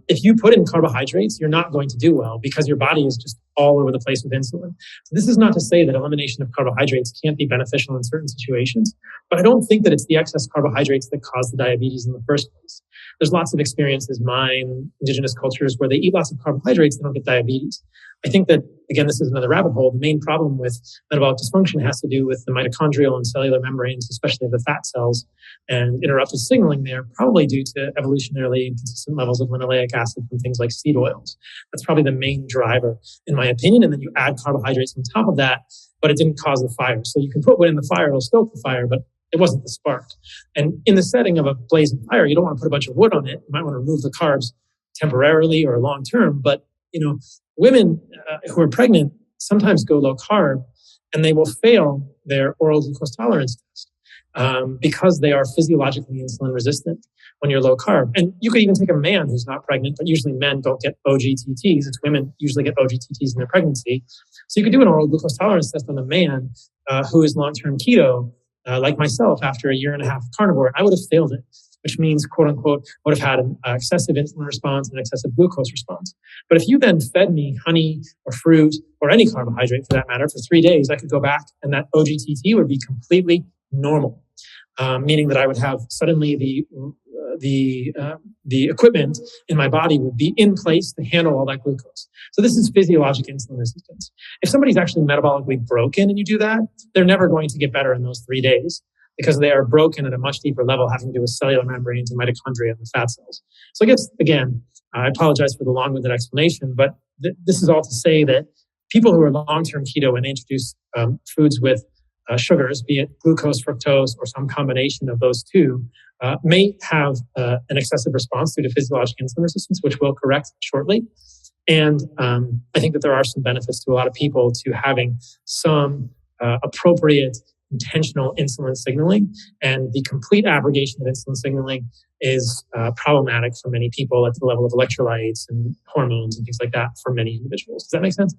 if you put in carbohydrates, you're not going to do well because your body is just all over the place with insulin. So this is not to say that elimination of carbohydrates can't be beneficial in certain situations, but I don't think that it's the excess carbohydrates that cause the diabetes in the first place. There's lots of experiences, mine, indigenous cultures, where they eat lots of carbohydrates, they don't get diabetes. I think that, again, this is another rabbit hole. The main problem with metabolic dysfunction has to do with the mitochondrial and cellular membranes, especially of the fat cells, and interrupted signaling there, probably due to evolutionarily inconsistent levels of linoleic acid from things like seed oils. That's probably the main driver, in my opinion. And then you add carbohydrates on top of that, but it didn't cause the fire. So you can put wood in the fire, it'll stoke the fire, but it wasn't the spark. And in the setting of a blazing fire, you don't want to put a bunch of wood on it. You might want to remove the carbs temporarily or long term, but women who are pregnant sometimes go low carb, and they will fail their oral glucose tolerance test because they are physiologically insulin resistant when you're low carb. And you could even take a man who's not pregnant, but usually men don't get OGTTs. It's women usually get OGTTs in their pregnancy. So you could do an oral glucose tolerance test on a man who is long-term keto, like myself, after a year and a half of carnivore. I would have failed it, which means, quote unquote, I would have had an excessive insulin response and excessive glucose response. But if you then fed me honey or fruit or any carbohydrate for that matter for 3 days, I could go back and that OGTT would be completely normal, meaning that I would have suddenly the equipment in my body would be in place to handle all that glucose. So this is physiologic insulin resistance. If somebody's actually metabolically broken and you do that, they're never going to get better in those 3 days because they are broken at a much deeper level, having to do with cellular membranes and mitochondria and the fat cells. So I guess, again, I apologize for the long-winded explanation, but this is all to say that people who are long-term keto and introduce foods with sugars, be it glucose, fructose, or some combination of those two, may have an excessive response due to physiologic insulin resistance, which we'll correct shortly. And I think that there are some benefits to a lot of people to having some appropriate intentional insulin signaling. And the complete abrogation of insulin signaling is problematic for many people at the level of electrolytes and hormones and things like that for many individuals. Does that make sense?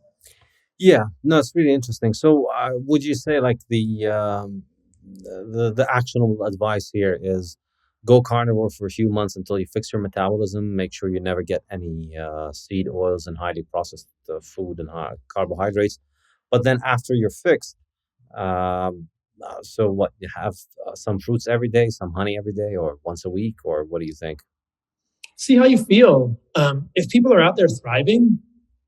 Yeah, no, it's really interesting. So, would you say like the actionable advice here is go carnivore for a few months until you fix your metabolism, make sure you never get any seed oils and highly processed food and carbohydrates, but then after you're fixed, so what, you have some fruits every day, some honey every day, or once a week, or what do you think? See how you feel. If people are out there thriving,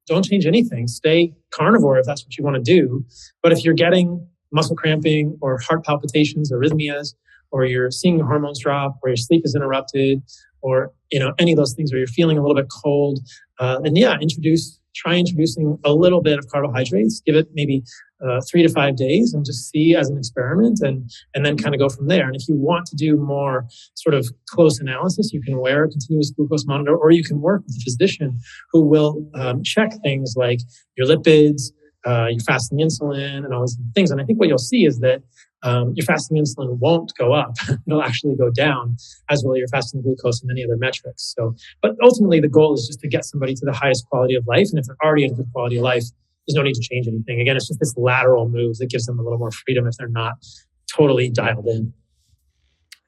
don't change anything. Stay carnivore if that's what you want to do. But if you're getting muscle cramping or heart palpitations, arrhythmias, or you're seeing your hormones drop, or your sleep is interrupted, or any of those things, or you're feeling a little bit cold, then try introducing a little bit of carbohydrates. Give it maybe 3 to 5 days and just see as an experiment, and then kind of go from there. And if you want to do more sort of close analysis, you can wear a continuous glucose monitor, or you can work with a physician who will check things like your lipids, your fasting insulin, and all these things. And I think what you'll see is that your fasting insulin won't go up. It'll actually go down, as will your fasting glucose and many other metrics. So, but ultimately the goal is just to get somebody to the highest quality of life. And if they're already at a good quality of life, there's no need to change anything. Again, it's just this lateral move that gives them a little more freedom if they're not totally dialed in.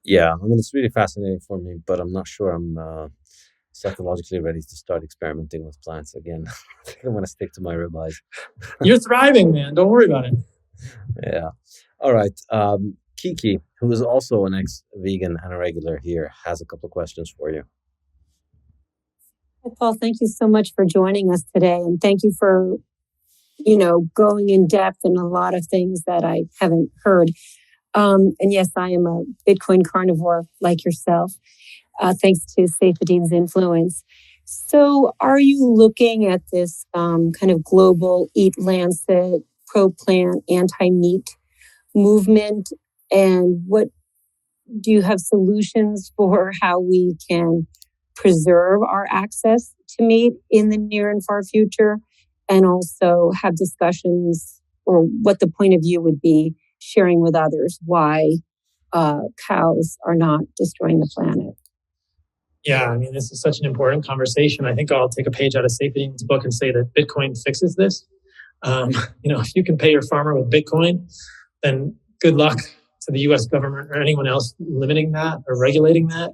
Yeah, I mean, it's really fascinating for me, but I'm not sure I'm psychologically ready to start experimenting with plants again. I think I'm going to stick to my ribeyes. You're thriving, man. Don't worry about it. Yeah. All right. Kiki, who is also an ex-vegan and a regular here, has a couple of questions for you. Hi, Paul, thank you so much for joining us today. And thank you for, going in depth in a lot of things that I haven't heard. And yes, I am a Bitcoin carnivore like yourself, thanks to Saifedean's influence. So are you looking at this kind of global Eat Lancet, pro-plant, anti-meat movement? And what do you have solutions for how we can preserve our access to meat in the near and far future? And also have discussions, or what the point of view would be, sharing with others why cows are not destroying the planet. Yeah, I mean, this is such an important conversation. I think I'll take a page out of Saifedean's book and say that Bitcoin fixes this. If you can pay your farmer with Bitcoin, then good luck to the U.S. government or anyone else limiting that or regulating that.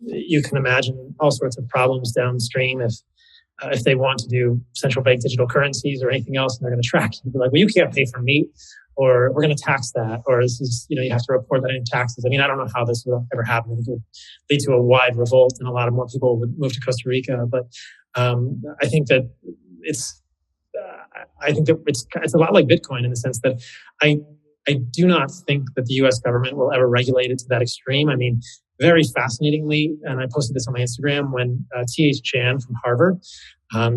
You can imagine all sorts of problems downstream if they want to do central bank digital currencies or anything else, and they're going to track you. Be like, well, you can't pay for meat, or we're going to tax that, or this is, you have to report that in taxes. I mean, I don't know how this would ever happen. I think it would lead to a wide revolt, and a lot of more people would move to Costa Rica. But I think that it's a lot like Bitcoin in the sense that I do not think that the U.S. government will ever regulate it to that extreme. I mean, very fascinatingly, and I posted this on my Instagram, when T.H. Chan from Harvard,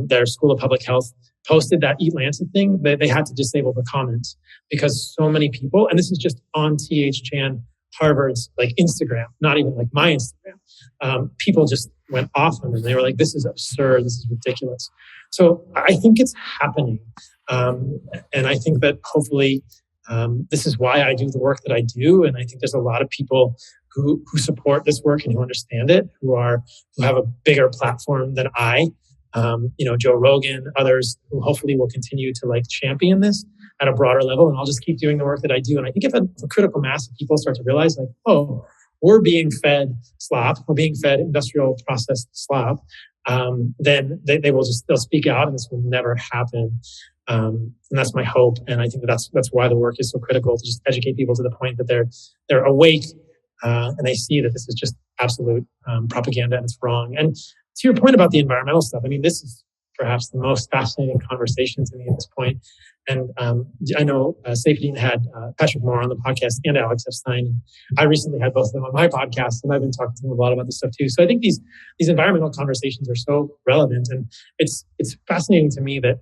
their School of Public Health, posted that Eat Lancet thing, they had to disable the comments because so many people, and this is just on T.H. Chan Harvard's like Instagram, not even like my Instagram. People just went off on them. They were like, "This is absurd. This is ridiculous." So I think it's happening, and I think that hopefully this is why I do the work that I do. And I think there's a lot of people who support this work and who understand it, who have a bigger platform than I. Joe Rogan, others who hopefully will continue to like champion this at a broader level. And I'll just keep doing the work that I do. And I think if a critical mass of people start to realize like, oh, we're being fed slop, we're being fed industrial processed slop, then they'll speak out and this will never happen. And that's my hope. And I think that's why the work is so critical, to just educate people to the point that they're awake and they see that this is just absolute propaganda and it's wrong. And to your point about the environmental stuff, I mean, this is perhaps the most fascinating conversation to me at this point. And I know Saifedean had Patrick Moore on the podcast and Alex Epstein. And I recently had both of them on my podcast, and I've been talking to them a lot about this stuff too. So I think these environmental conversations are so relevant, and it's fascinating to me that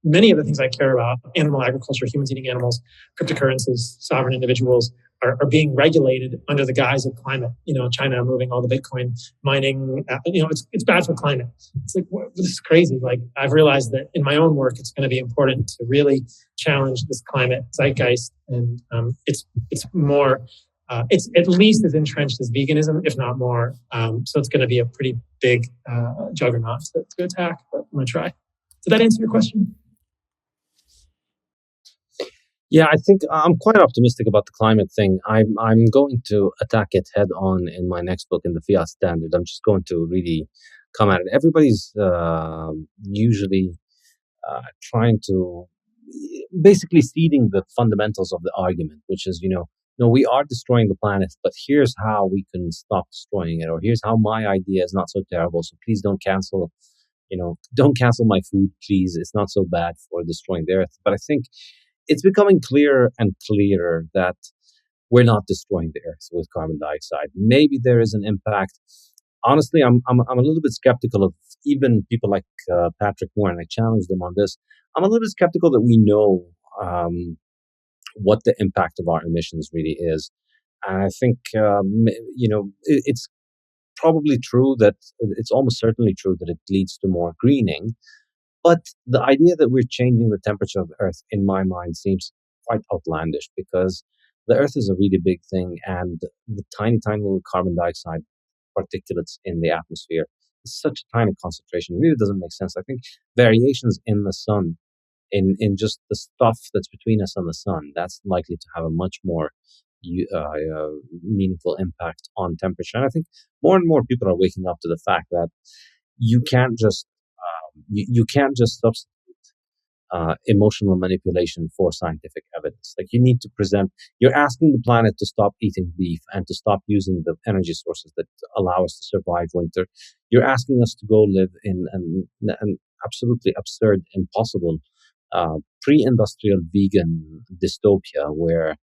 many of the things I care about, animal agriculture, humans eating animals, cryptocurrencies, sovereign individuals, are being regulated under the guise of climate. China moving all the Bitcoin mining, it's bad for climate. It's like, this is crazy. Like, I've realized that in my own work, it's going to be important to really challenge this climate zeitgeist. And it's more, it's at least as entrenched as veganism, if not more. So it's going to be a pretty big juggernaut to attack, but I'm going to try. Did that answer your question? Yeah, I think I'm quite optimistic about the climate thing. I'm going to attack it head on in my next book, in the Fiat Standard. I'm just going to really come at it. Everybody's usually trying to basically seeding the fundamentals of the argument, which is, no, we are destroying the planet, but here's how we can stop destroying it, or here's how my idea is not so terrible. So please don't cancel my food, please. It's not so bad for destroying the earth. But I think it's becoming clearer and clearer that we're not destroying the earth with carbon dioxide. Maybe there is an impact. Honestly, I'm a little bit skeptical of even people like Patrick Moore, and I challenged them on this. I'm a little bit skeptical that we know what the impact of our emissions really is. And I think it's probably true that it's almost certainly true that it leads to more greening. But the idea that we're changing the temperature of the Earth, in my mind, seems quite outlandish, because the Earth is a really big thing, and the tiny, tiny little carbon dioxide particulates in the atmosphere is such a tiny concentration. It really doesn't make sense. I think variations in the sun, in just the stuff that's between us and the sun, that's likely to have a much more meaningful impact on temperature. And I think more and more people are waking up to the fact that you can't just substitute emotional manipulation for scientific evidence. Like, you need to present, you're asking the planet to stop eating beef and to stop using the energy sources that allow us to survive winter. You're asking us to go live in an absolutely absurd, impossible, pre-industrial vegan dystopia where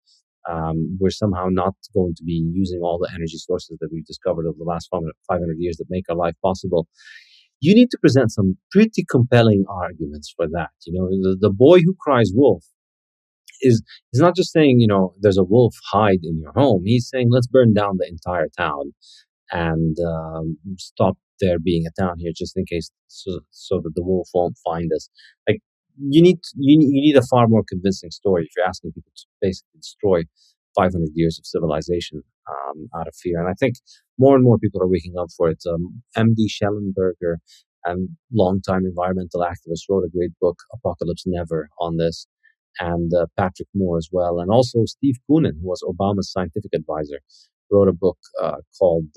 we're somehow not going to be using all the energy sources that we've discovered over the last 500 years that make our life possible. You need to present some pretty compelling arguments for that. The boy who cries wolf is not just saying, there's a wolf hide in your home. He's saying, let's burn down the entire town and stop there being a town here just in case, so that the wolf won't find us. Like, you need a far more convincing story if you're asking people to basically destroy 500 years of civilization out of fear. And I think more and more people are waking up for it. MD Schellenberger, and longtime environmental activist, wrote a great book, Apocalypse Never, on this, and Patrick Moore as well. And also Steve Koonin, who was Obama's scientific advisor, wrote a book called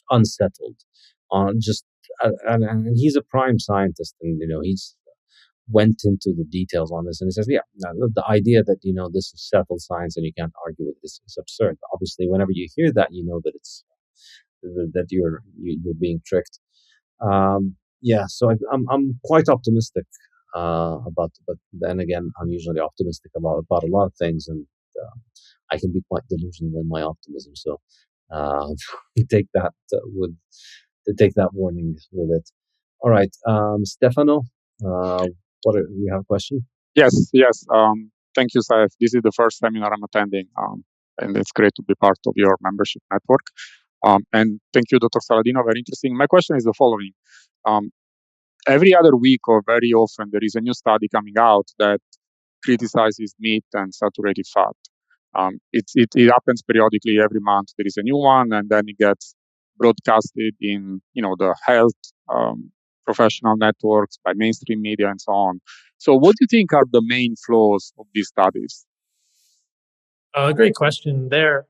Unsettled, on just and he's a prime scientist, and he's went into the details on this, and he says, the idea that this is settled science and you can't argue with this is absurd. Obviously, whenever you hear that, that it's that you're being tricked. So I'm quite optimistic about, but then again, I'm usually optimistic about a lot of things, and I can be quite delusional in my optimism. So take that warning with it. All right, Stefano. You have a question? Yes. Thank you, Saif. This is the first seminar I'm attending. and it's great to be part of your membership network. And thank you, Dr. Saladino. Very interesting. My question is the following. Every other week or very often, there is a new study coming out that criticizes meat and saturated fat. It happens periodically every month. There is a new one, and then it gets broadcasted in the health professional networks, by mainstream media, and so on. So what do you think are the main flaws of these studies? Great question. They're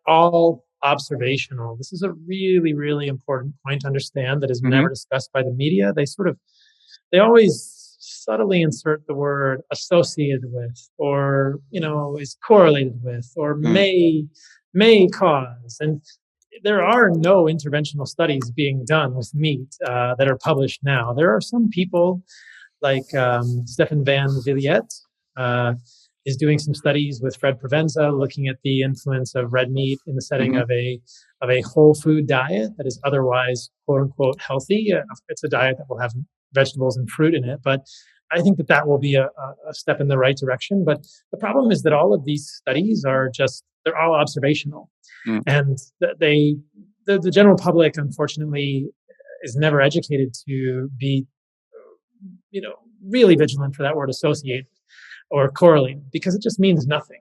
all observational. This is a really, really important point to understand that is never discussed by the media. They always subtly insert the word associated with, or is correlated with, or may cause. And there are no interventional studies being done with meat that are published now. There are some people like Stefan van Villiet is doing some studies with Fred Provenza, looking at the influence of red meat in the setting of a whole food diet that is otherwise quote unquote healthy. It's a diet that will have vegetables and fruit in it, but I think that will be a step in the right direction. But the problem is that all of these studies they're all observational, and the general public, unfortunately, is never educated to be, really vigilant for that word associate or correlate, because it just means nothing.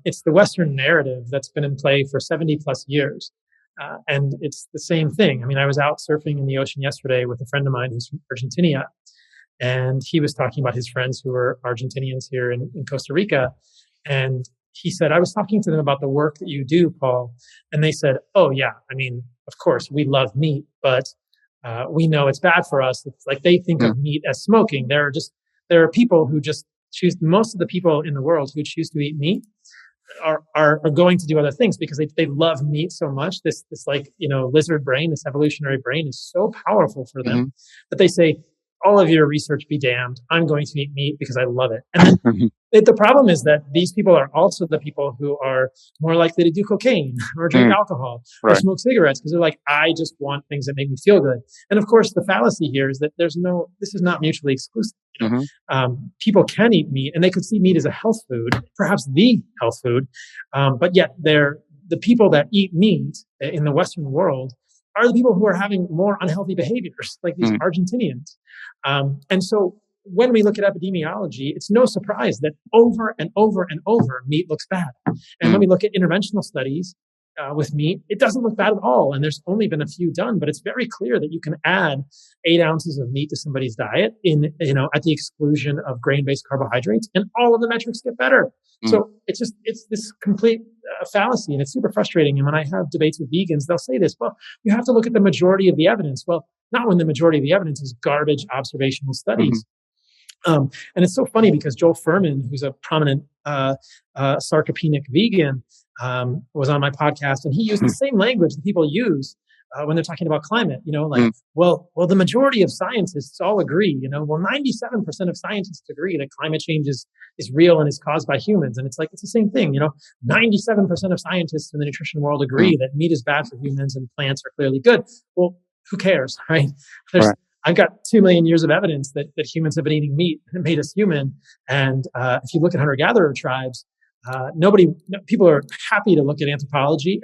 It's the Western narrative that's been in play for 70 plus years. And it's the same thing. I mean, I was out surfing in the ocean yesterday with a friend of mine who's from Argentina, and he was talking about his friends who are Argentinians here in Costa Rica. And he said, I was talking to them about the work that you do, Paul. And they said, oh, yeah, I mean, of course, we love meat, but we know it's bad for us. It's like they think of meat as smoking. There are people who just choose, most of the people in the world who choose to eat meat are going to do other things because they love meat so much. This lizard brain, this evolutionary brain is so powerful for them that they say, all of your research be damned. I'm going to eat meat because I love it. And then the problem is that these people are also the people who are more likely to do cocaine or drink alcohol or smoke cigarettes because they're like, I just want things that make me feel good. And of course, the fallacy here is that this is not mutually exclusive. People can eat meat and they could see meat as a health food, perhaps the health food. But yet the people that eat meat in the Western world are the people who are having more unhealthy behaviors, like these Argentinians. And so when we look at epidemiology, it's no surprise that over and over and over, meat looks bad. And when we look at interventional studies with meat, it doesn't look bad at all. And there's only been a few done, but it's very clear that you can add 8 ounces of meat to somebody's diet at the exclusion of grain-based carbohydrates, and all of the metrics get better. So it's this complete fallacy, and it's super frustrating. And when I have debates with vegans, they'll say this, well, you have to look at the majority of the evidence. Well, not when the majority of the evidence is garbage observational studies. And it's so funny because Joel Furman, who's a prominent sarcopenic vegan, was on my podcast, and he used the same language that people use when they're talking about climate. Well, the majority of scientists all agree. 97% of scientists agree that climate change is real and is caused by humans. And it's the same thing. 97% of scientists in the nutrition world agree that meat is bad for humans and plants are clearly good. Well, who cares, right? I've got 2 million years of evidence that humans have been eating meat that made us human. And if you look at hunter-gatherer tribes, people are happy to look at anthropology.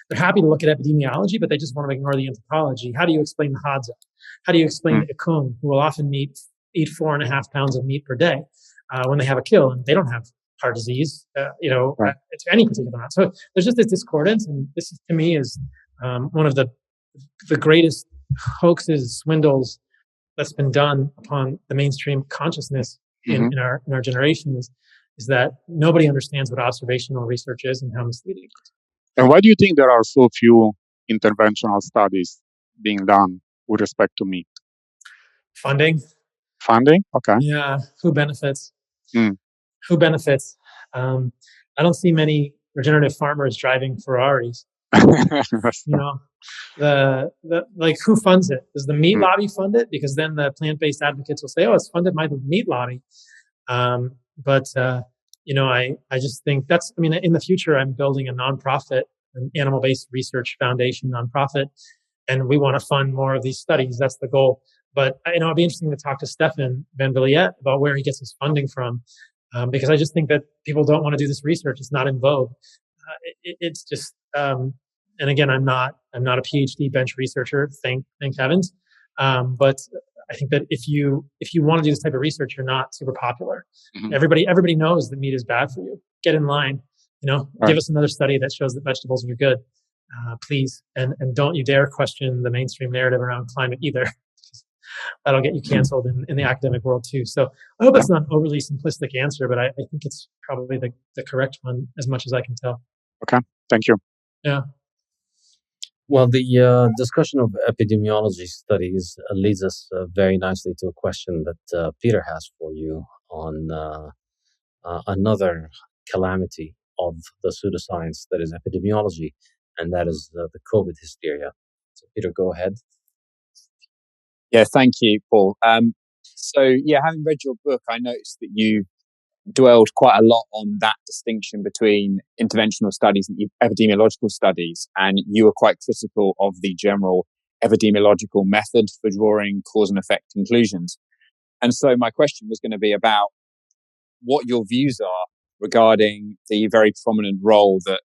They're happy to look at epidemiology, but they just want to ignore the anthropology. How do you explain the Hadza? How do you explain the Ikung, who will often eat 4.5 pounds of meat per day when they have a kill, and they don't have heart disease, to any particular amount. So there's just this discordance, and this is, to me, is one of the greatest hoaxes, swindles that's been done upon the mainstream consciousness in our generation is that nobody understands what observational research is and how misleading it is. And why do you think there are so few interventional studies being done with respect to meat? Funding. Okay. Yeah. Who benefits? Who benefits? I don't see many regenerative farmers driving Ferraris. Who funds it? Does the meat lobby fund it? Because then the plant-based advocates will say, oh, it's funded by the meat lobby. I just think in the future, I'm building a nonprofit, an animal-based research foundation nonprofit, and we want to fund more of these studies. That's the goal. But, it'd be interesting to talk to Stefan van Villiet about where he gets his funding from, because I just think that people don't want to do this research. It's not in vogue. it's just, and again, I'm not a PhD bench researcher, thank heavens. But I think that if you want to do this type of research, you're not super popular. Mhm. Everybody knows that meat is bad for you. Get in line. Right. Give us another study that shows that vegetables are good, please. And don't you dare question the mainstream narrative around climate either. That'll get you canceled in the academic world too. So I hope Yeah. that's not an overly simplistic answer, but I think it's probably the correct one as much as I can tell. Okay. Thank you. Yeah. Well, the discussion of epidemiology studies leads us very nicely to a question that Peter has for you on another calamity of the pseudoscience that is epidemiology, and that is the COVID hysteria. So, Peter, go ahead. Yeah, thank you, Paul. Having read your book, I noticed that you dwelled quite a lot on that distinction between interventional studies and epidemiological studies, and you were quite critical of the general epidemiological method for drawing cause and effect conclusions. And so my question was going to be about what your views are regarding the very prominent role that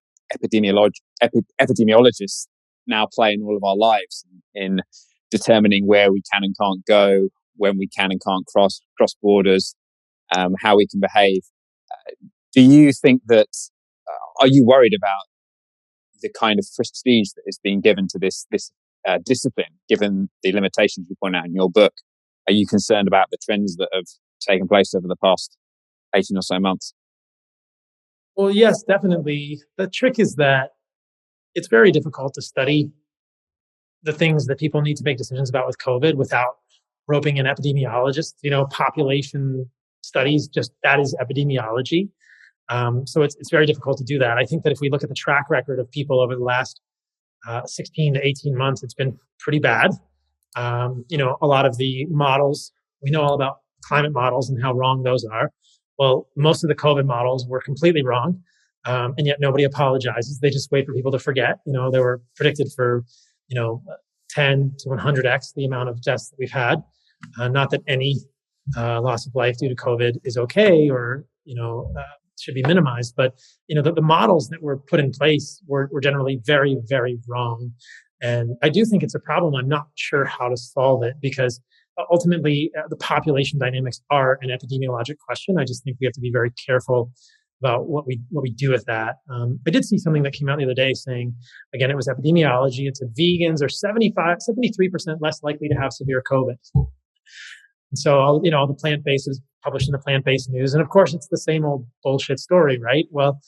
epidemiologists now play in all of our lives in determining where we can and can't go, when we can and can't cross borders, how we can behave. Do you think that, are you worried about the kind of prestige that is being given to this discipline, given the limitations you point out in your book? Are you concerned about the trends that have taken place over the past 18 or so months? Well, yes, definitely. The trick is that it's very difficult to study the things that people need to make decisions about with COVID without roping in epidemiologists. Population studies, just that is epidemiology. So it's very difficult to do that. I think that if we look at the track record of people over the last 16 to 18 months, it's been pretty bad. A lot of the models, we know all about climate models and how wrong those are. Well, most of the COVID models were completely wrong. And yet nobody apologizes. They just wait for people to forget. They were predicted for, 10 to 100x the amount of deaths that we've had. Not that any loss of life due to COVID is okay or, should be minimized. But, the models that were put in place were generally very, very wrong. And I do think it's a problem. I'm not sure how to solve it because ultimately the population dynamics are an epidemiologic question. I just think we have to be very careful about what we do with that. I did see something that came out the other day saying, again, it was epidemiology. It said vegans are 73% less likely to have severe COVID. And so, the plant-based is published in the plant-based news. And of course, it's the same old bullshit story, right? Well,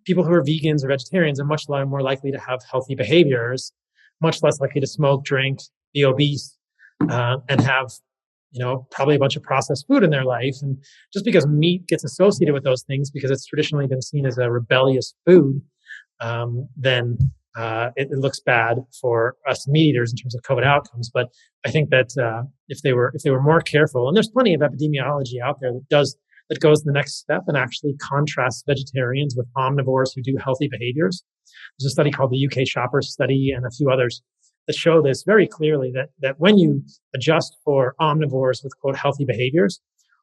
people who are vegans or vegetarians are much more likely to have healthy behaviors, much less likely to smoke, drink, be obese, and have, probably a bunch of processed food in their life. And just because meat gets associated with those things, because it's traditionally been seen as a rebellious food, then it looks bad for us meat eaters in terms of COVID outcomes. But I think that if they were more careful, and there's plenty of epidemiology out there that goes the next step and actually contrasts vegetarians with omnivores who do healthy behaviors. There's a study called the UK Shoppers Study and a few others that show this very clearly, that when you adjust for omnivores with, quote, healthy behaviors,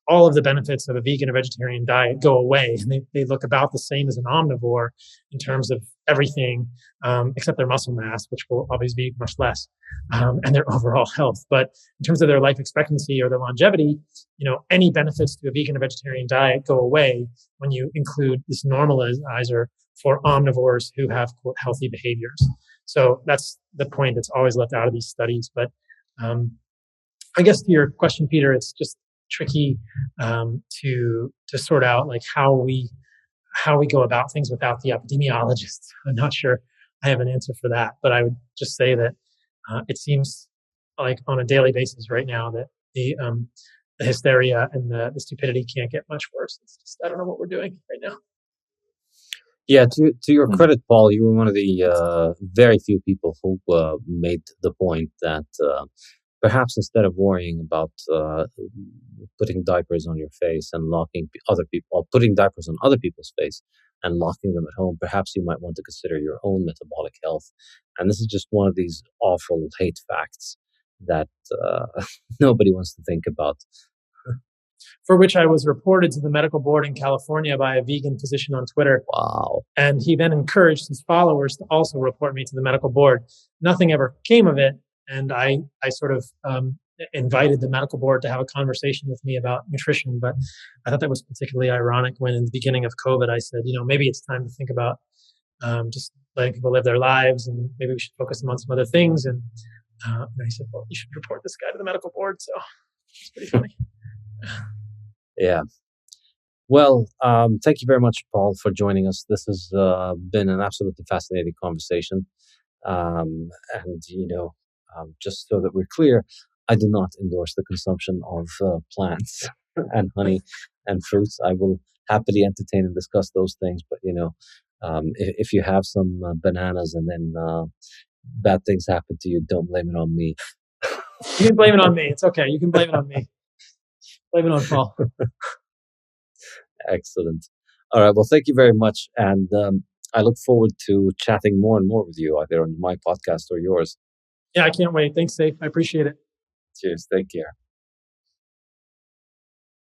all of the benefits of a vegan or vegetarian diet go away. And they look about the same as an omnivore in terms of everything, except their muscle mass, which will obviously be much less, and their overall health. But in terms of their life expectancy or their longevity, any benefits to a vegan or vegetarian diet go away when you include this normalizer for omnivores who have, quote, healthy behaviors. So that's the point that's always left out of these studies. But I guess to your question, Peter, it's just tricky to sort out like how we go about things without the epidemiologists. I'm not sure I have an answer for that, but I would just say that it seems like on a daily basis right now that the hysteria and the stupidity can't get much worse. It's just, I don't know what we're doing right now. Yeah, to your credit, Paul, you were one of the very few people who made the point that perhaps instead of worrying about putting diapers on your face and locking other people, or putting diapers on other people's face and locking them at home, perhaps you might want to consider your own metabolic health. And this is just one of these awful hate facts that nobody wants to think about. for which I was reported to the medical board in California by a vegan physician on Twitter. Wow. And he then encouraged his followers to also report me to the medical board. Nothing ever came of it. And I sort of invited the medical board to have a conversation with me about nutrition. But I thought that was particularly ironic when in the beginning of COVID, I said, maybe it's time to think about just letting people live their lives, and maybe we should focus them on some other things. And he said, well, you should report this guy to the medical board. So it's pretty funny. Yeah. Well, thank you very much, Paul, for joining us. This has been an absolutely fascinating conversation. And, just so that we're clear, I do not endorse the consumption of plants and honey and fruits. I will happily entertain and discuss those things. But, if you have some bananas and then bad things happen to you, don't blame it on me. You can blame it on me. It's okay. You can blame it on me. Blame it on Paul. Excellent. All right. Well, thank you very much. And I look forward to chatting more and more with you either on my podcast or yours. Yeah, I can't wait. Thanks, Saif. I appreciate it. Cheers. Take care.